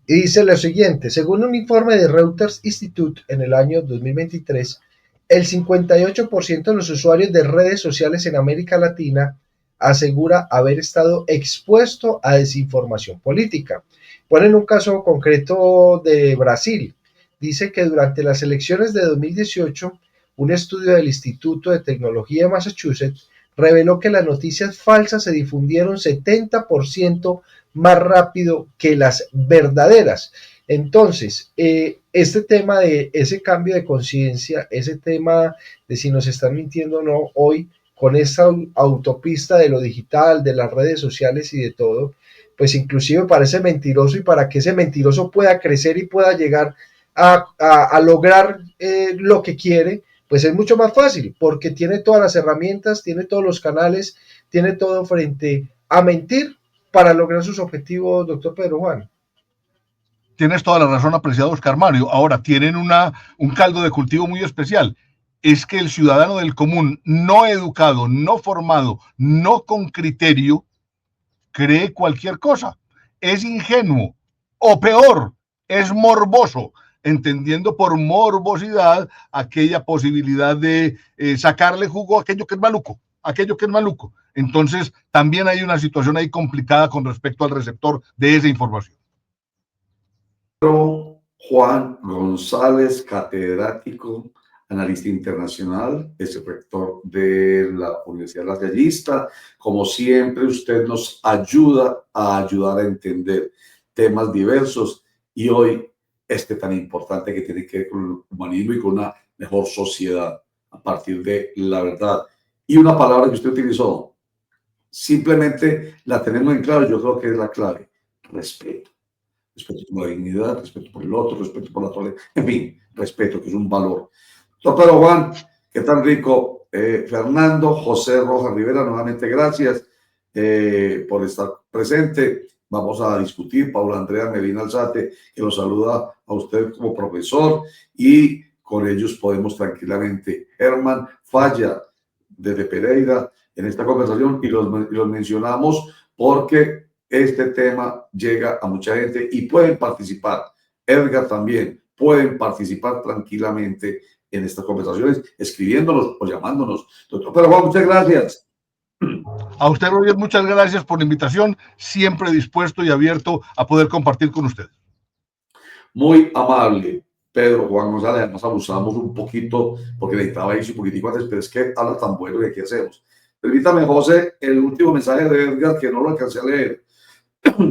S4: y dice lo siguiente: según un informe de Reuters Institute en el año 2023, el 58% de los usuarios de redes sociales en América Latina asegura haber estado expuesto a desinformación política. Ponen un caso concreto de Brasil. Dice que durante las elecciones de 2018, un estudio del Instituto de Tecnología de Massachusetts reveló que las noticias falsas se difundieron 70% más rápido que las verdaderas. Entonces, este tema de ese cambio de conciencia, ese tema de si nos están mintiendo o no, hoy con esta autopista de lo digital, de las redes sociales y de todo, pues inclusive parece mentiroso, y para que ese mentiroso pueda crecer y pueda llegar a lograr lo que quiere, pues es mucho más fácil, porque tiene todas las herramientas, tiene todos los canales, tiene todo frente a mentir para lograr sus objetivos, doctor Pedro Juan.
S2: Tienes toda la razón, apreciado Oscar Mario. Ahora, tienen un caldo de cultivo muy especial. Es que el ciudadano del común, no educado, no formado, no con criterio, cree cualquier cosa. Es ingenuo, o peor, es morboso, entendiendo por morbosidad aquella posibilidad de sacarle jugo a aquello que es maluco. Entonces, también hay una situación ahí complicada con respecto al receptor de esa información.
S1: Juan González, catedrático, analista internacional, es rector de la Universidad Lasallista. Como siempre, usted nos ayuda a entender temas diversos, y hoy este tan importante que tiene que ver con el humanismo y con una mejor sociedad a partir de la verdad. Y una palabra que usted utilizó, simplemente la tenemos en claro, yo creo que es la clave: respeto. Respeto por la dignidad, respeto por el otro, respeto por la tolerancia, en fin, respeto, que es un valor. Doctor Pedro Juan, qué tan rico. Fernando José Rojas Rivera, nuevamente gracias por estar presente. Vamos a discutir. Paula Andrea Medina Alzate, que los saluda a usted como profesor, y con ellos podemos tranquilamente. Germán Falla, desde Pereira, en esta conversación, y los mencionamos porque este tema llega a mucha gente y pueden participar. Edgar también, pueden participar tranquilamente en estas conversaciones, escribiéndonos o llamándonos. Doctor Pedro Juan, muchas gracias.
S2: A usted, Roger, muchas gracias por la invitación, siempre dispuesto y abierto a poder compartir con ustedes.
S1: Muy amable, Pedro Juan González. Además, abusamos un poquito porque necesitaba irse un poquitico antes, pero es que habla tan bueno que aquí hacemos. Permítame, José, el último mensaje de Edgar, que no lo alcancé a leer,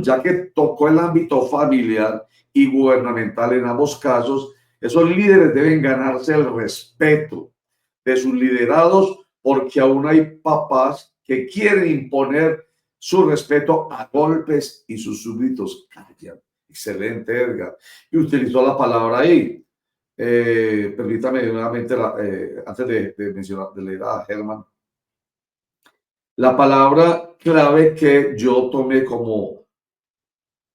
S1: ya que tocó el ámbito familiar y gubernamental en ambos casos. Esos líderes deben ganarse el respeto de sus liderados, porque aún hay papás que quieren imponer su respeto a golpes y sus súbditos callan. Excelente, Edgar. Y utilizó la palabra ahí. Permítame nuevamente, antes de mencionar, de leer a Germán, la palabra clave que yo tomé como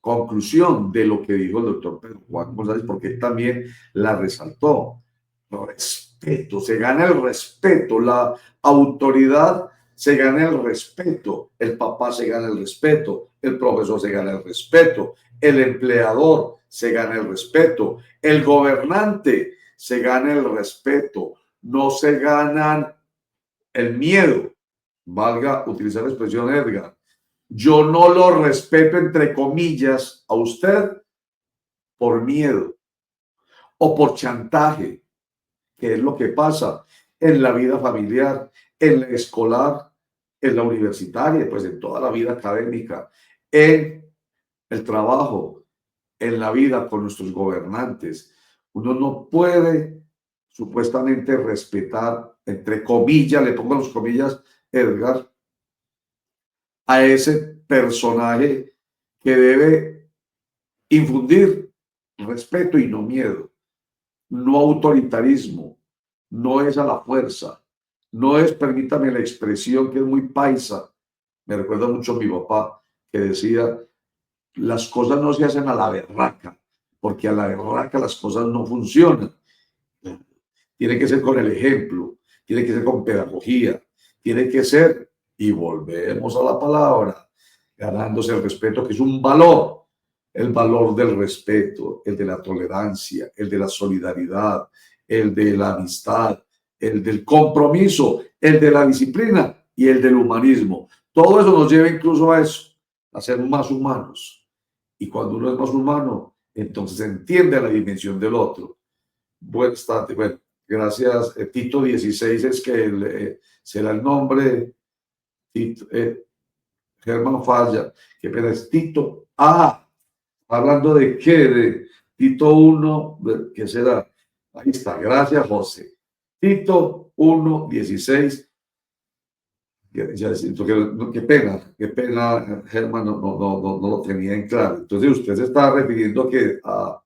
S1: conclusión de lo que dijo el doctor Pedro Juan González, porque él también la resaltó: respeto. Se gana el respeto, la autoridad se gana el respeto, el papá se gana el respeto, el profesor se gana el respeto, el empleador se gana el respeto, el gobernante se gana el respeto, no se ganan el miedo. Valga utilizar la expresión Edgar. Yo no lo respeto, entre comillas, a usted por miedo o por chantaje, que es lo que pasa en la vida familiar, en la escolar, en la universitaria, pues en toda la vida académica, en el trabajo, en la vida con nuestros gobernantes. Uno no puede supuestamente respetar, entre comillas, le pongo las comillas, Edgar, a ese personaje que debe infundir respeto y no miedo, no autoritarismo, no es a la fuerza, no es, permítame la expresión que es muy paisa, me recuerda mucho a mi papá que decía, las cosas no se hacen a la berraca, porque a la berraca las cosas no funcionan. Tiene que ser con el ejemplo, tiene que ser con pedagogía, tiene que ser, y volvemos a la palabra, ganándose el respeto, que es un valor, el valor del respeto, el de la tolerancia, el de la solidaridad, el de la amistad, el del compromiso, el de la disciplina y el del humanismo. Todo eso nos lleva incluso a eso, a ser más humanos. Y cuando uno es más humano, entonces entiende la dimensión del otro. Buenas tardes. Bueno, gracias. Tito 16 es que será el nombre. Tito, Germán Falla, que pena es Tito. Hablando de qué, de Tito 1, ¿qué será? Ahí está, gracias José. Tito 1, 16. Ya siento qué pena, Germán, no lo tenía en claro. Entonces usted se está refiriendo a,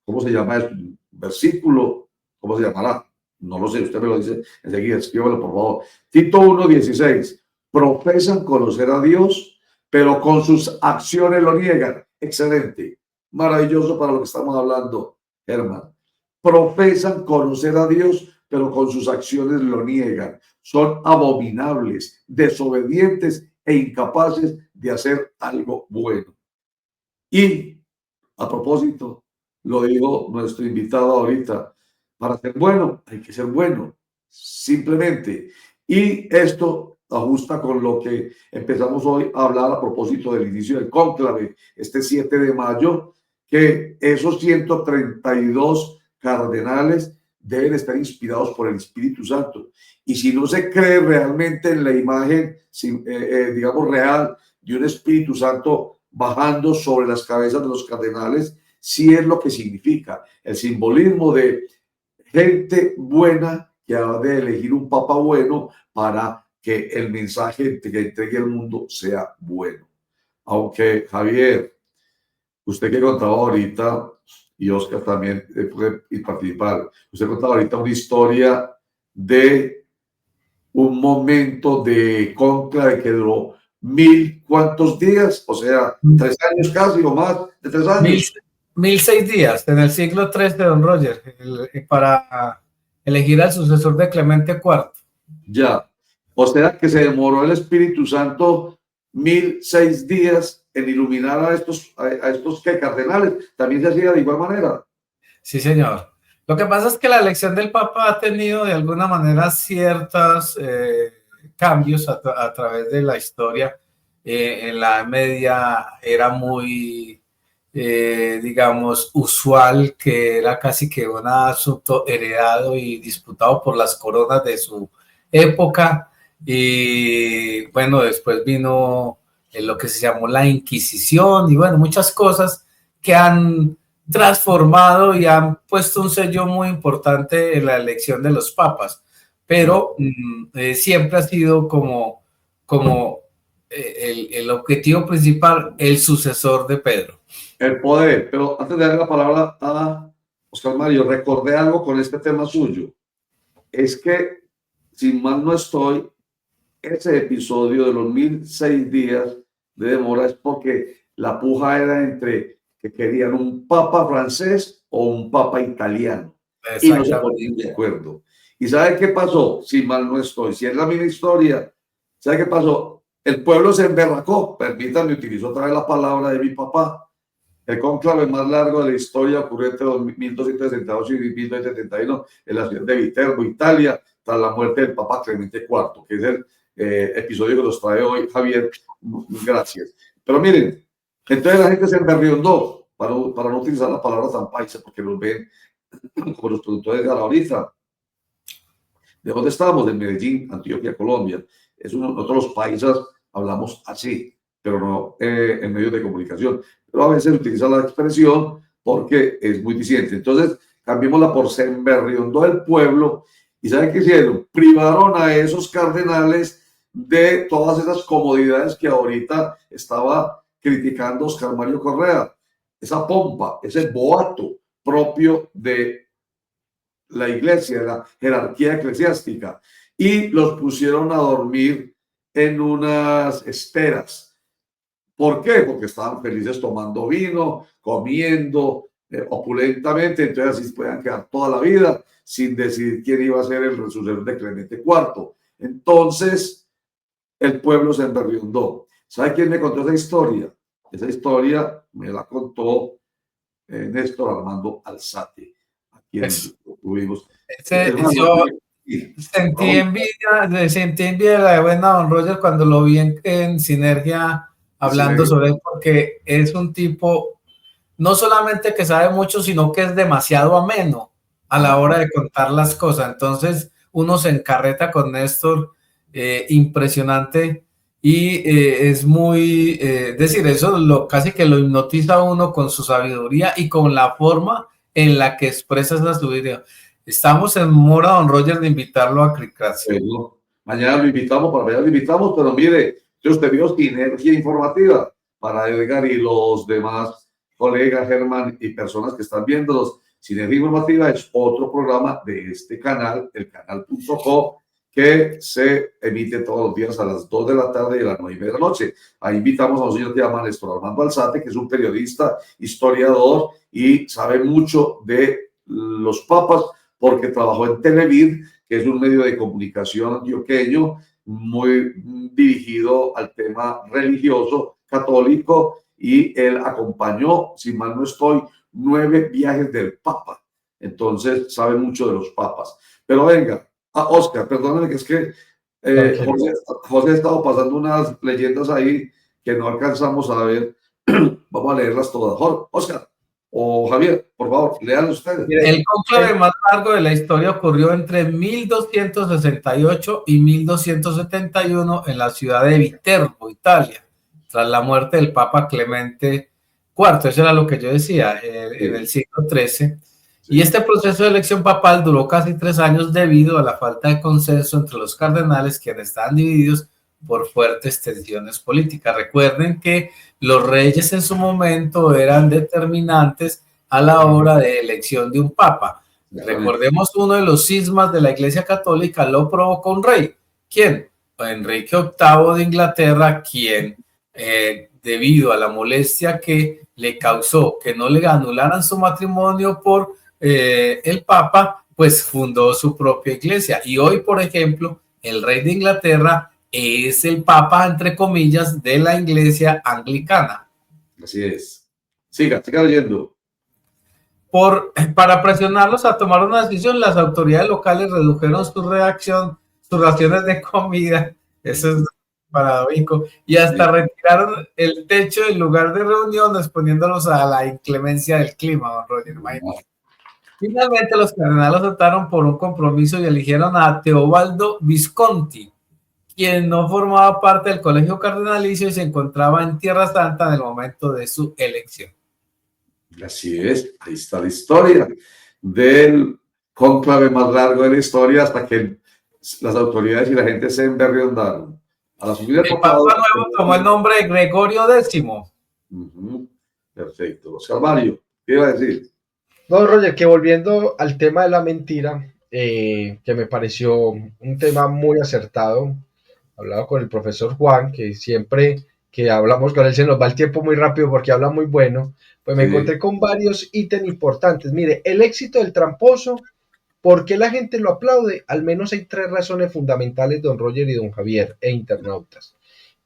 S1: ¿cómo se llama esto? Versículo, ¿cómo se llamará? No lo sé, usted me lo dice enseguida, escríbalo por favor. Tito 1, 16. Profesan conocer a Dios, pero con sus acciones lo niegan. Excelente, maravilloso para lo que estamos hablando, Germán. Profesan conocer a Dios, pero con sus acciones lo niegan. Son abominables, desobedientes e incapaces de hacer algo bueno. Y a propósito, lo dijo nuestro invitado ahorita, para ser bueno hay que ser bueno, simplemente. Y esto ajusta con lo que empezamos hoy a hablar a propósito del inicio del cónclave, este 7 de mayo, que esos 132 cardenales deben estar inspirados por el Espíritu Santo. Y si no se cree realmente en la imagen, digamos, real de un Espíritu Santo bajando sobre las cabezas de los cardenales, sí es lo que significa el simbolismo de gente buena que ha de elegir un papa bueno para que el mensaje que entregue al mundo sea bueno. Aunque Javier, usted que contaba ahorita, y Oscar también puede participar, usted contaba ahorita una historia de un momento de cónclave que duró ¿cuántos días? O sea, 3 años casi o más de 3 años.
S3: 1006 días en el siglo III de Don Roger, para elegir al sucesor de Clemente IV.
S1: Ya, o sea que se demoró el Espíritu Santo 1006 días en iluminar a estos cardenales. También se hacía de igual manera.
S3: Sí, señor. Lo que pasa es que la elección del Papa ha tenido de alguna manera ciertos cambios a través de la historia. En la Edad Media era muy, digamos, usual, que era casi que un asunto heredado y disputado por las coronas de su época. Y bueno, después vino lo que se llamó la Inquisición y bueno, muchas cosas que han transformado y han puesto un sello muy importante en la elección de los papas, pero siempre ha sido como el objetivo principal, el sucesor de Pedro.
S1: El poder, pero antes de dar la palabra a Oscar Mario, recordé algo con este tema suyo. Es que, si mal no estoy, ese episodio de los 1006 días de demora es porque la puja era entre que querían un papa francés o un papa italiano y no se ponían de acuerdo. ¿Y sabe qué pasó? Si mal no estoy, si es la misma historia, ¿sabe qué pasó? El pueblo se emberracó, permítanme, utilizo otra vez la palabra de mi papá, El cónclave más largo de la historia ocurrió entre 1268 y 1271 en la ciudad de Viterbo, Italia, tras la muerte del Papa Clemente IV, que es el episodio que nos trae hoy Javier. Gracias. Pero miren, entonces la gente se emberriondó, para no utilizar la palabra tan paisa, porque nos ven como los productores de Galavariza. ¿De dónde estamos? De Medellín, Antioquia, Colombia. Nosotros los paisas hablamos así, pero no en medios de comunicación. Pero a veces utiliza la expresión porque es muy disidente. Entonces, cambiémosla por se emberriondó el pueblo. ¿Y saben qué hicieron? Privaron a esos cardenales de todas esas comodidades que ahorita estaba criticando Oscar Mario Correa. Esa pompa, ese boato propio de la iglesia, de la jerarquía eclesiástica, y los pusieron a dormir en unas esteras. ¿Por qué? Porque estaban felices tomando vino, comiendo opulentamente, entonces así podían quedar toda la vida sin decidir quién iba a ser el sucesor de Clemente IV. Entonces, el pueblo se emberriondó. ¿Sabe quién me contó esa historia? Esa historia me la contó Néstor Armando Alzate. Tuvimos.
S3: Sentí envidia de la de buena Don Roger cuando lo vi en Sinergia hablando sobre él, porque es un tipo no solamente que sabe mucho, sino que es demasiado ameno a la hora de contar las cosas. Entonces uno se encarreta con Néstor, impresionante, y es muy, decir, eso casi que lo hipnotiza a uno con su sabiduría y con la forma en la que expresa esa sabiduría. Estamos en mora, Don Roger, de invitarlo a Cricracia.
S1: Bueno, mañana lo invitamos, pero mire, usted vio Sinergia Informativa para Edgar y los demás colegas, Germán, y personas que están viéndolos. Sinergia Informativa es otro programa de este canal, el canal.co, que se emite todos los días a las 2 de la tarde y a las 9:30 de la noche. Ahí invitamos a un señor que se llama Néstor Armando Alzate, que es un periodista, historiador y sabe mucho de los papas, porque trabajó en Televid, que es un medio de comunicación antioqueño muy dirigido al tema religioso católico, y él acompañó, si mal no estoy, 9 viajes del Papa. Entonces sabe mucho de los papas. Pero venga, Oscar, perdóname, que es que José ha estado pasando unas leyendas ahí que no alcanzamos a ver. Vamos a leerlas todas. Oscar o Javier, por favor, lean ustedes.
S3: El cónclave más largo de la historia ocurrió entre 1268 y 1271 en la ciudad de Viterbo, Italia, tras la muerte del Papa Clemente IV. Eso era lo que yo decía, en el siglo XIII. Y este proceso de elección papal duró casi 3 años debido a la falta de consenso entre los cardenales, quienes estaban divididos por fuertes tensiones políticas. Recuerden que los reyes en su momento eran determinantes a la hora de elección de un papa. Recordemos, uno de los cismas de la Iglesia Católica lo provocó un rey. ¿Quién? Enrique VIII de Inglaterra, quien debido a la molestia que le causó que no le anularan su matrimonio por el papa, pues fundó su propia iglesia. Y hoy, por ejemplo, el rey de Inglaterra es el papa, entre comillas, de la iglesia anglicana.
S1: Así es. Siga leyendo.
S3: Para presionarlos a tomar una decisión, las autoridades locales redujeron sus raciones de comida. Eso es paradójico. Y hasta retiraron el techo del lugar de reunión, exponiéndolos a la inclemencia del clima, don Roger. Finalmente, los cardenales optaron por un compromiso y eligieron a Teobaldo Visconti, quien no formaba parte del colegio cardenalicio y se encontraba en Tierra Santa en el momento de su elección.
S1: Así es, ahí está la historia del cónclave más largo de la historia, hasta que las autoridades y la gente se emberriondaron.
S3: El Papa Nuevo tomó el nombre de Gregorio X.
S1: Perfecto. Oscar Mario, ¿qué iba a decir?
S4: No, Roger, que volviendo al tema de la mentira, que me pareció un tema muy acertado, hablado con el profesor Juan, que siempre que hablamos con él se nos va el tiempo muy rápido porque habla muy bueno, pues me encontré con varios ítems importantes. Mire, el éxito del tramposo, ¿por qué la gente lo aplaude? Al menos hay 3 razones fundamentales, don Roger y don Javier, e internautas.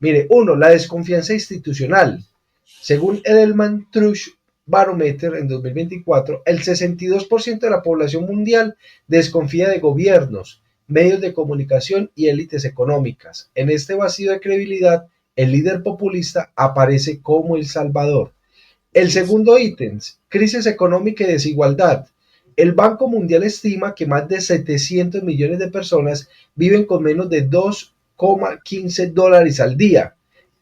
S4: Mire, 1, la desconfianza institucional. Según Edelman Trush, Barometer en 2024, el 62% de la población mundial desconfía de gobiernos, medios de comunicación y élites económicas. En este vacío de credibilidad, el líder populista aparece como el salvador. El segundo ítem, crisis económica y desigualdad. El Banco Mundial estima que más de 700 millones de personas viven con menos de 2,15 dólares al día.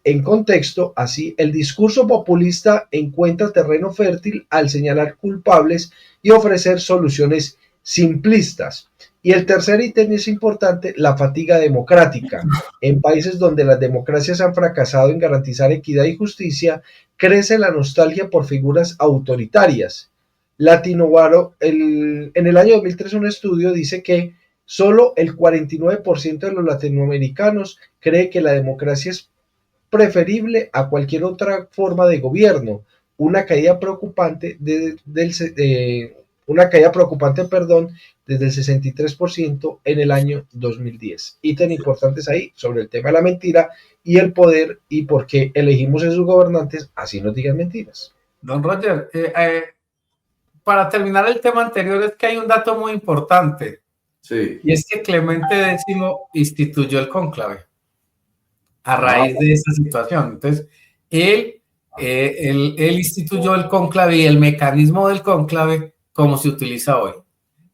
S4: En contexto, así, el discurso populista encuentra terreno fértil al señalar culpables y ofrecer soluciones simplistas. Y el tercer ítem es importante, la fatiga democrática. En países donde las democracias han fracasado en garantizar equidad y justicia, crece la nostalgia por figuras autoritarias. Latinovaro, en el año 2003 un estudio dice que solo el 49% de los latinoamericanos cree que la democracia es preferible a cualquier otra forma de gobierno, una caída preocupante desde el 63% en el año 2010. Ítem importantes ahí sobre el tema de la mentira y el poder y por qué elegimos a sus gobernantes, así nos digan mentiras.
S3: Don Roger, para terminar el tema anterior, es que hay un dato muy importante.
S1: Sí.
S3: Y es que Clemente X instituyó el cónclave a raíz de esa situación. Entonces, él instituyó el cónclave y el mecanismo del cónclave como se utiliza hoy.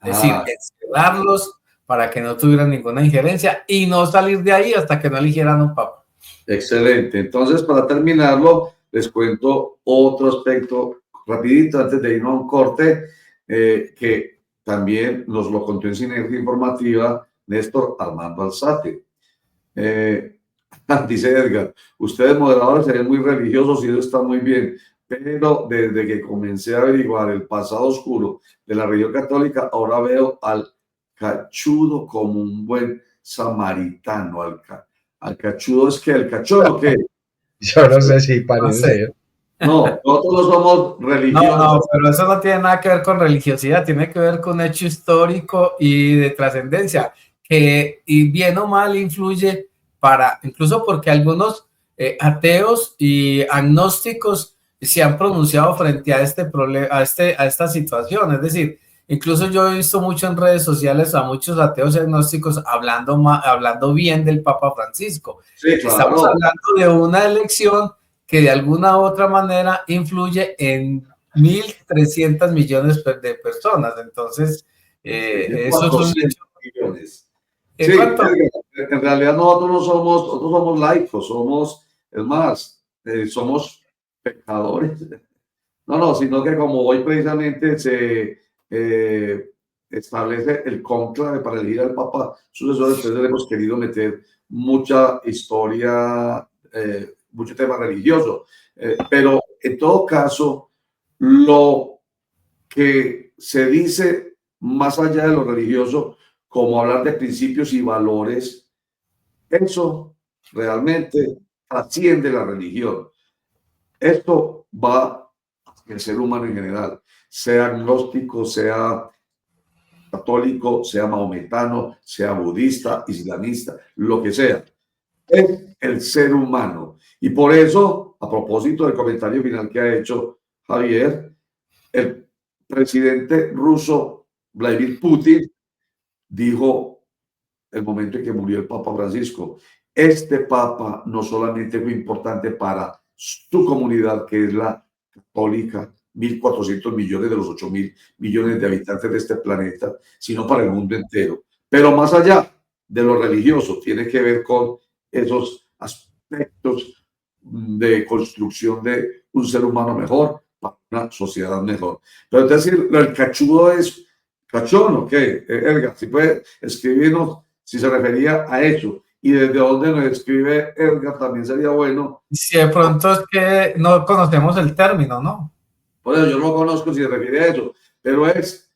S3: Es decir, encerrarlos para que no tuvieran ninguna injerencia y no salir de ahí hasta que no eligieran un papa.
S1: Excelente. Entonces, para terminarlo, les cuento otro aspecto rapidito antes de irnos a un corte, que también nos lo contó en Sinergia Informativa Néstor Armando Alzate. Dice Edgar, ustedes moderadores se ven muy religiosos y eso está muy bien, pero desde que comencé a averiguar el pasado oscuro de la religión católica, ahora veo al cachudo como un buen samaritano. Al cachudo es que el cachudo, ¿qué?
S4: Yo no sé si parece ser.
S1: No, nosotros no somos religiosos.
S3: No, pero eso no tiene nada que ver con religiosidad, tiene que ver con un hecho histórico y de trascendencia, que y bien o mal influye incluso porque algunos ateos y agnósticos se han pronunciado frente a este problema, a esta situación. Es decir, incluso yo he visto mucho en redes sociales a muchos ateos y agnósticos hablando bien del Papa Francisco.
S1: Sí, claro.
S3: Estamos hablando de una elección que de alguna u otra manera influye en 1.300 millones de personas. Entonces, eso es un hecho.
S1: Millones. Sí, en realidad nosotros somos laicos, somos pecadores. No, sino que como hoy precisamente se establece el cónclave para elegir al Papa sucesor, entonces le hemos querido meter mucha historia, mucho tema religioso. Pero en todo caso, lo que se dice más allá de lo religioso, como hablar de principios y valores, eso realmente trasciende la religión. Esto va hacia el ser humano en general, sea agnóstico, sea católico, sea maometano, sea budista, islamista, lo que sea. Es el ser humano. Y por eso, a propósito del comentario final que ha hecho Javier, el presidente ruso Vladimir Putin dijo el momento en que murió el Papa Francisco, este Papa no solamente fue importante para su comunidad, que es la católica, 1.400 millones de los 8.000 millones de habitantes de este planeta, sino para el mundo entero. Pero más allá de lo religioso, tiene que ver con esos aspectos de construcción de un ser humano mejor para una sociedad mejor. Pero es decir, el cachudo es cachón, ¿o qué? Edgar, si puede escribirnos si se refería a eso y desde dónde nos escribe Edgar también sería bueno.
S3: Si de pronto es que no conocemos el término, ¿no?
S1: Por eso yo no conozco si se refiere a eso, pero es,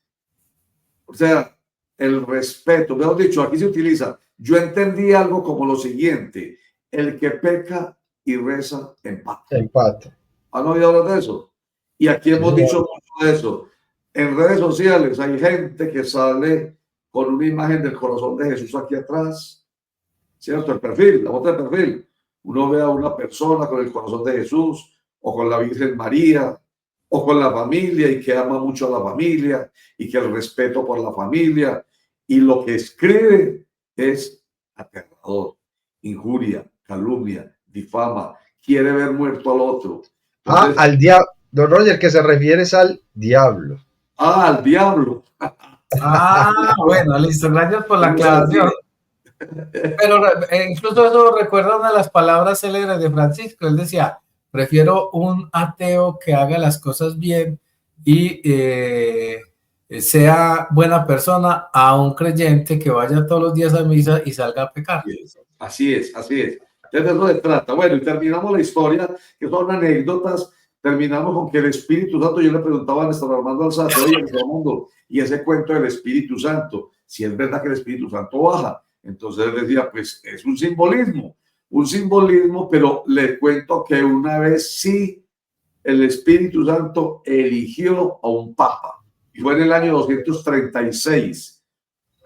S1: o sea, el respeto. Mejor dicho, aquí se utiliza. Yo entendí algo como lo siguiente: el que peca y reza, empata.
S4: Empata.
S1: ¿Han oído hablar de eso? Y aquí hemos dicho mucho de eso. En redes sociales hay gente que sale con una imagen del corazón de Jesús aquí atrás, ¿cierto? El perfil, la foto de perfil. Uno ve a una persona con el corazón de Jesús o con la Virgen María o con la familia y que ama mucho a la familia y que el respeto por la familia, y lo que escribe es aterrador, injuria, calumnia, difama, quiere ver muerto al otro. Entonces,
S4: al diablo, don Roger, que se refiere es al diablo.
S1: al diablo.
S3: Bueno, listo, gracias por la aclaración. Pero incluso eso recuerda una de las palabras célebres de Francisco. Él decía, prefiero un ateo que haga las cosas bien y sea buena persona a un creyente que vaya todos los días a misa y salga a pecar.
S1: Así es, así es. Entonces de eso se trata. Bueno, y terminamos la historia, que son anécdotas. Terminamos con que el Espíritu Santo, yo le preguntaba a nuestro Armando Alzate, oye, Armando, y ese cuento del Espíritu Santo, si es verdad que el Espíritu Santo baja. Entonces él decía, pues es un simbolismo, pero le cuento que una vez sí el Espíritu Santo eligió a un papa, y fue en el año 236.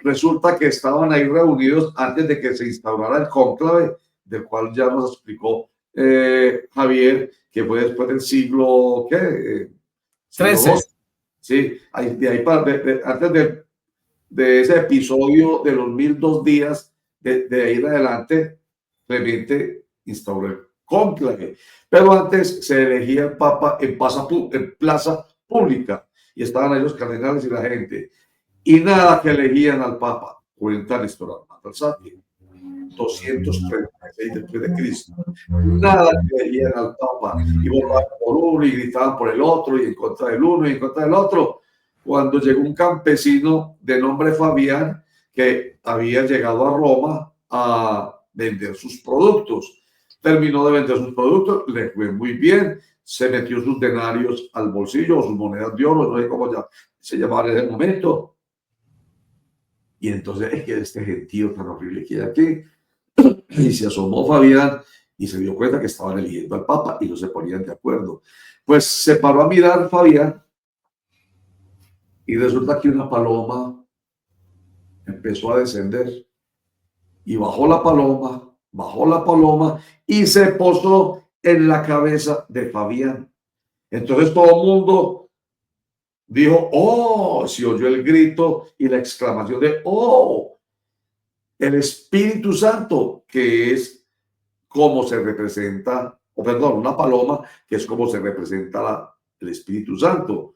S1: Resulta que estaban ahí reunidos antes de que se instaurara el cónclave, del cual ya nos explicó Javier, que fue después del siglo, ¿qué?
S3: XIII.
S1: Sí, de ahí antes de ese episodio de los 1002 días, de ahí en adelante, Clemente instauró el cónclave. Pero antes se elegía el Papa en plaza pública, y estaban ahí los cardenales y la gente. Y nada que elegían al Papa, cuenta Néstor Armando Alzate, 236 después de Cristo. Nada que elegían al Papa, y votaban por uno y gritaban por el otro, y en contra del uno y en contra del otro. Cuando llegó un campesino de nombre Fabián, que había llegado a Roma a vender sus productos. Terminó de vender sus productos, le fue muy bien, se metió sus denarios al bolsillo, o sus monedas de oro, no sé cómo ya se llamaba en ese momento. Y entonces es que este gentío tan horrible que hay aquí, y se asomó Fabián y se dio cuenta que estaban eligiendo al Papa y no se ponían de acuerdo. Pues se paró a mirar Fabián, y resulta que una paloma empezó a descender, y bajó la paloma y se posó en la cabeza de Fabián. Entonces todo el mundo dijo, oh, se oyó el grito y la exclamación de, oh, el Espíritu Santo, que es como se representa, o perdón, una paloma, que es como se representa el Espíritu Santo.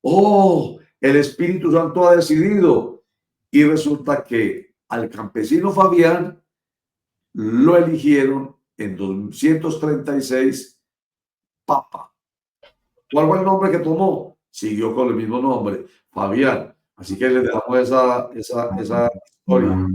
S1: Oh, el Espíritu Santo ha decidido. Y resulta que al campesino Fabián lo eligieron en 236 Papa. ¿Cuál fue el nombre que tomó? Siguió con el mismo nombre, Fabián. Así que le dejamos esa historia.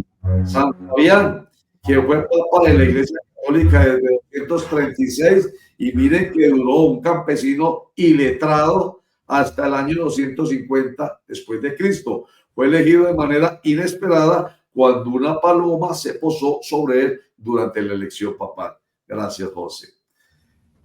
S1: San Fabián, que fue Papa de la Iglesia Católica desde 236, y miren que duró un campesino iletrado hasta el año 250 después de Cristo. Fue elegido de manera inesperada cuando una paloma se posó sobre él durante la elección papal. Gracias, José.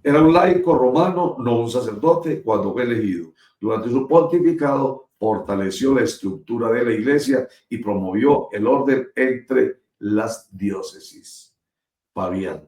S1: Era un laico romano, no un sacerdote, cuando fue elegido. Durante su pontificado fortaleció la estructura de la iglesia y promovió el orden entre las diócesis. Fabián.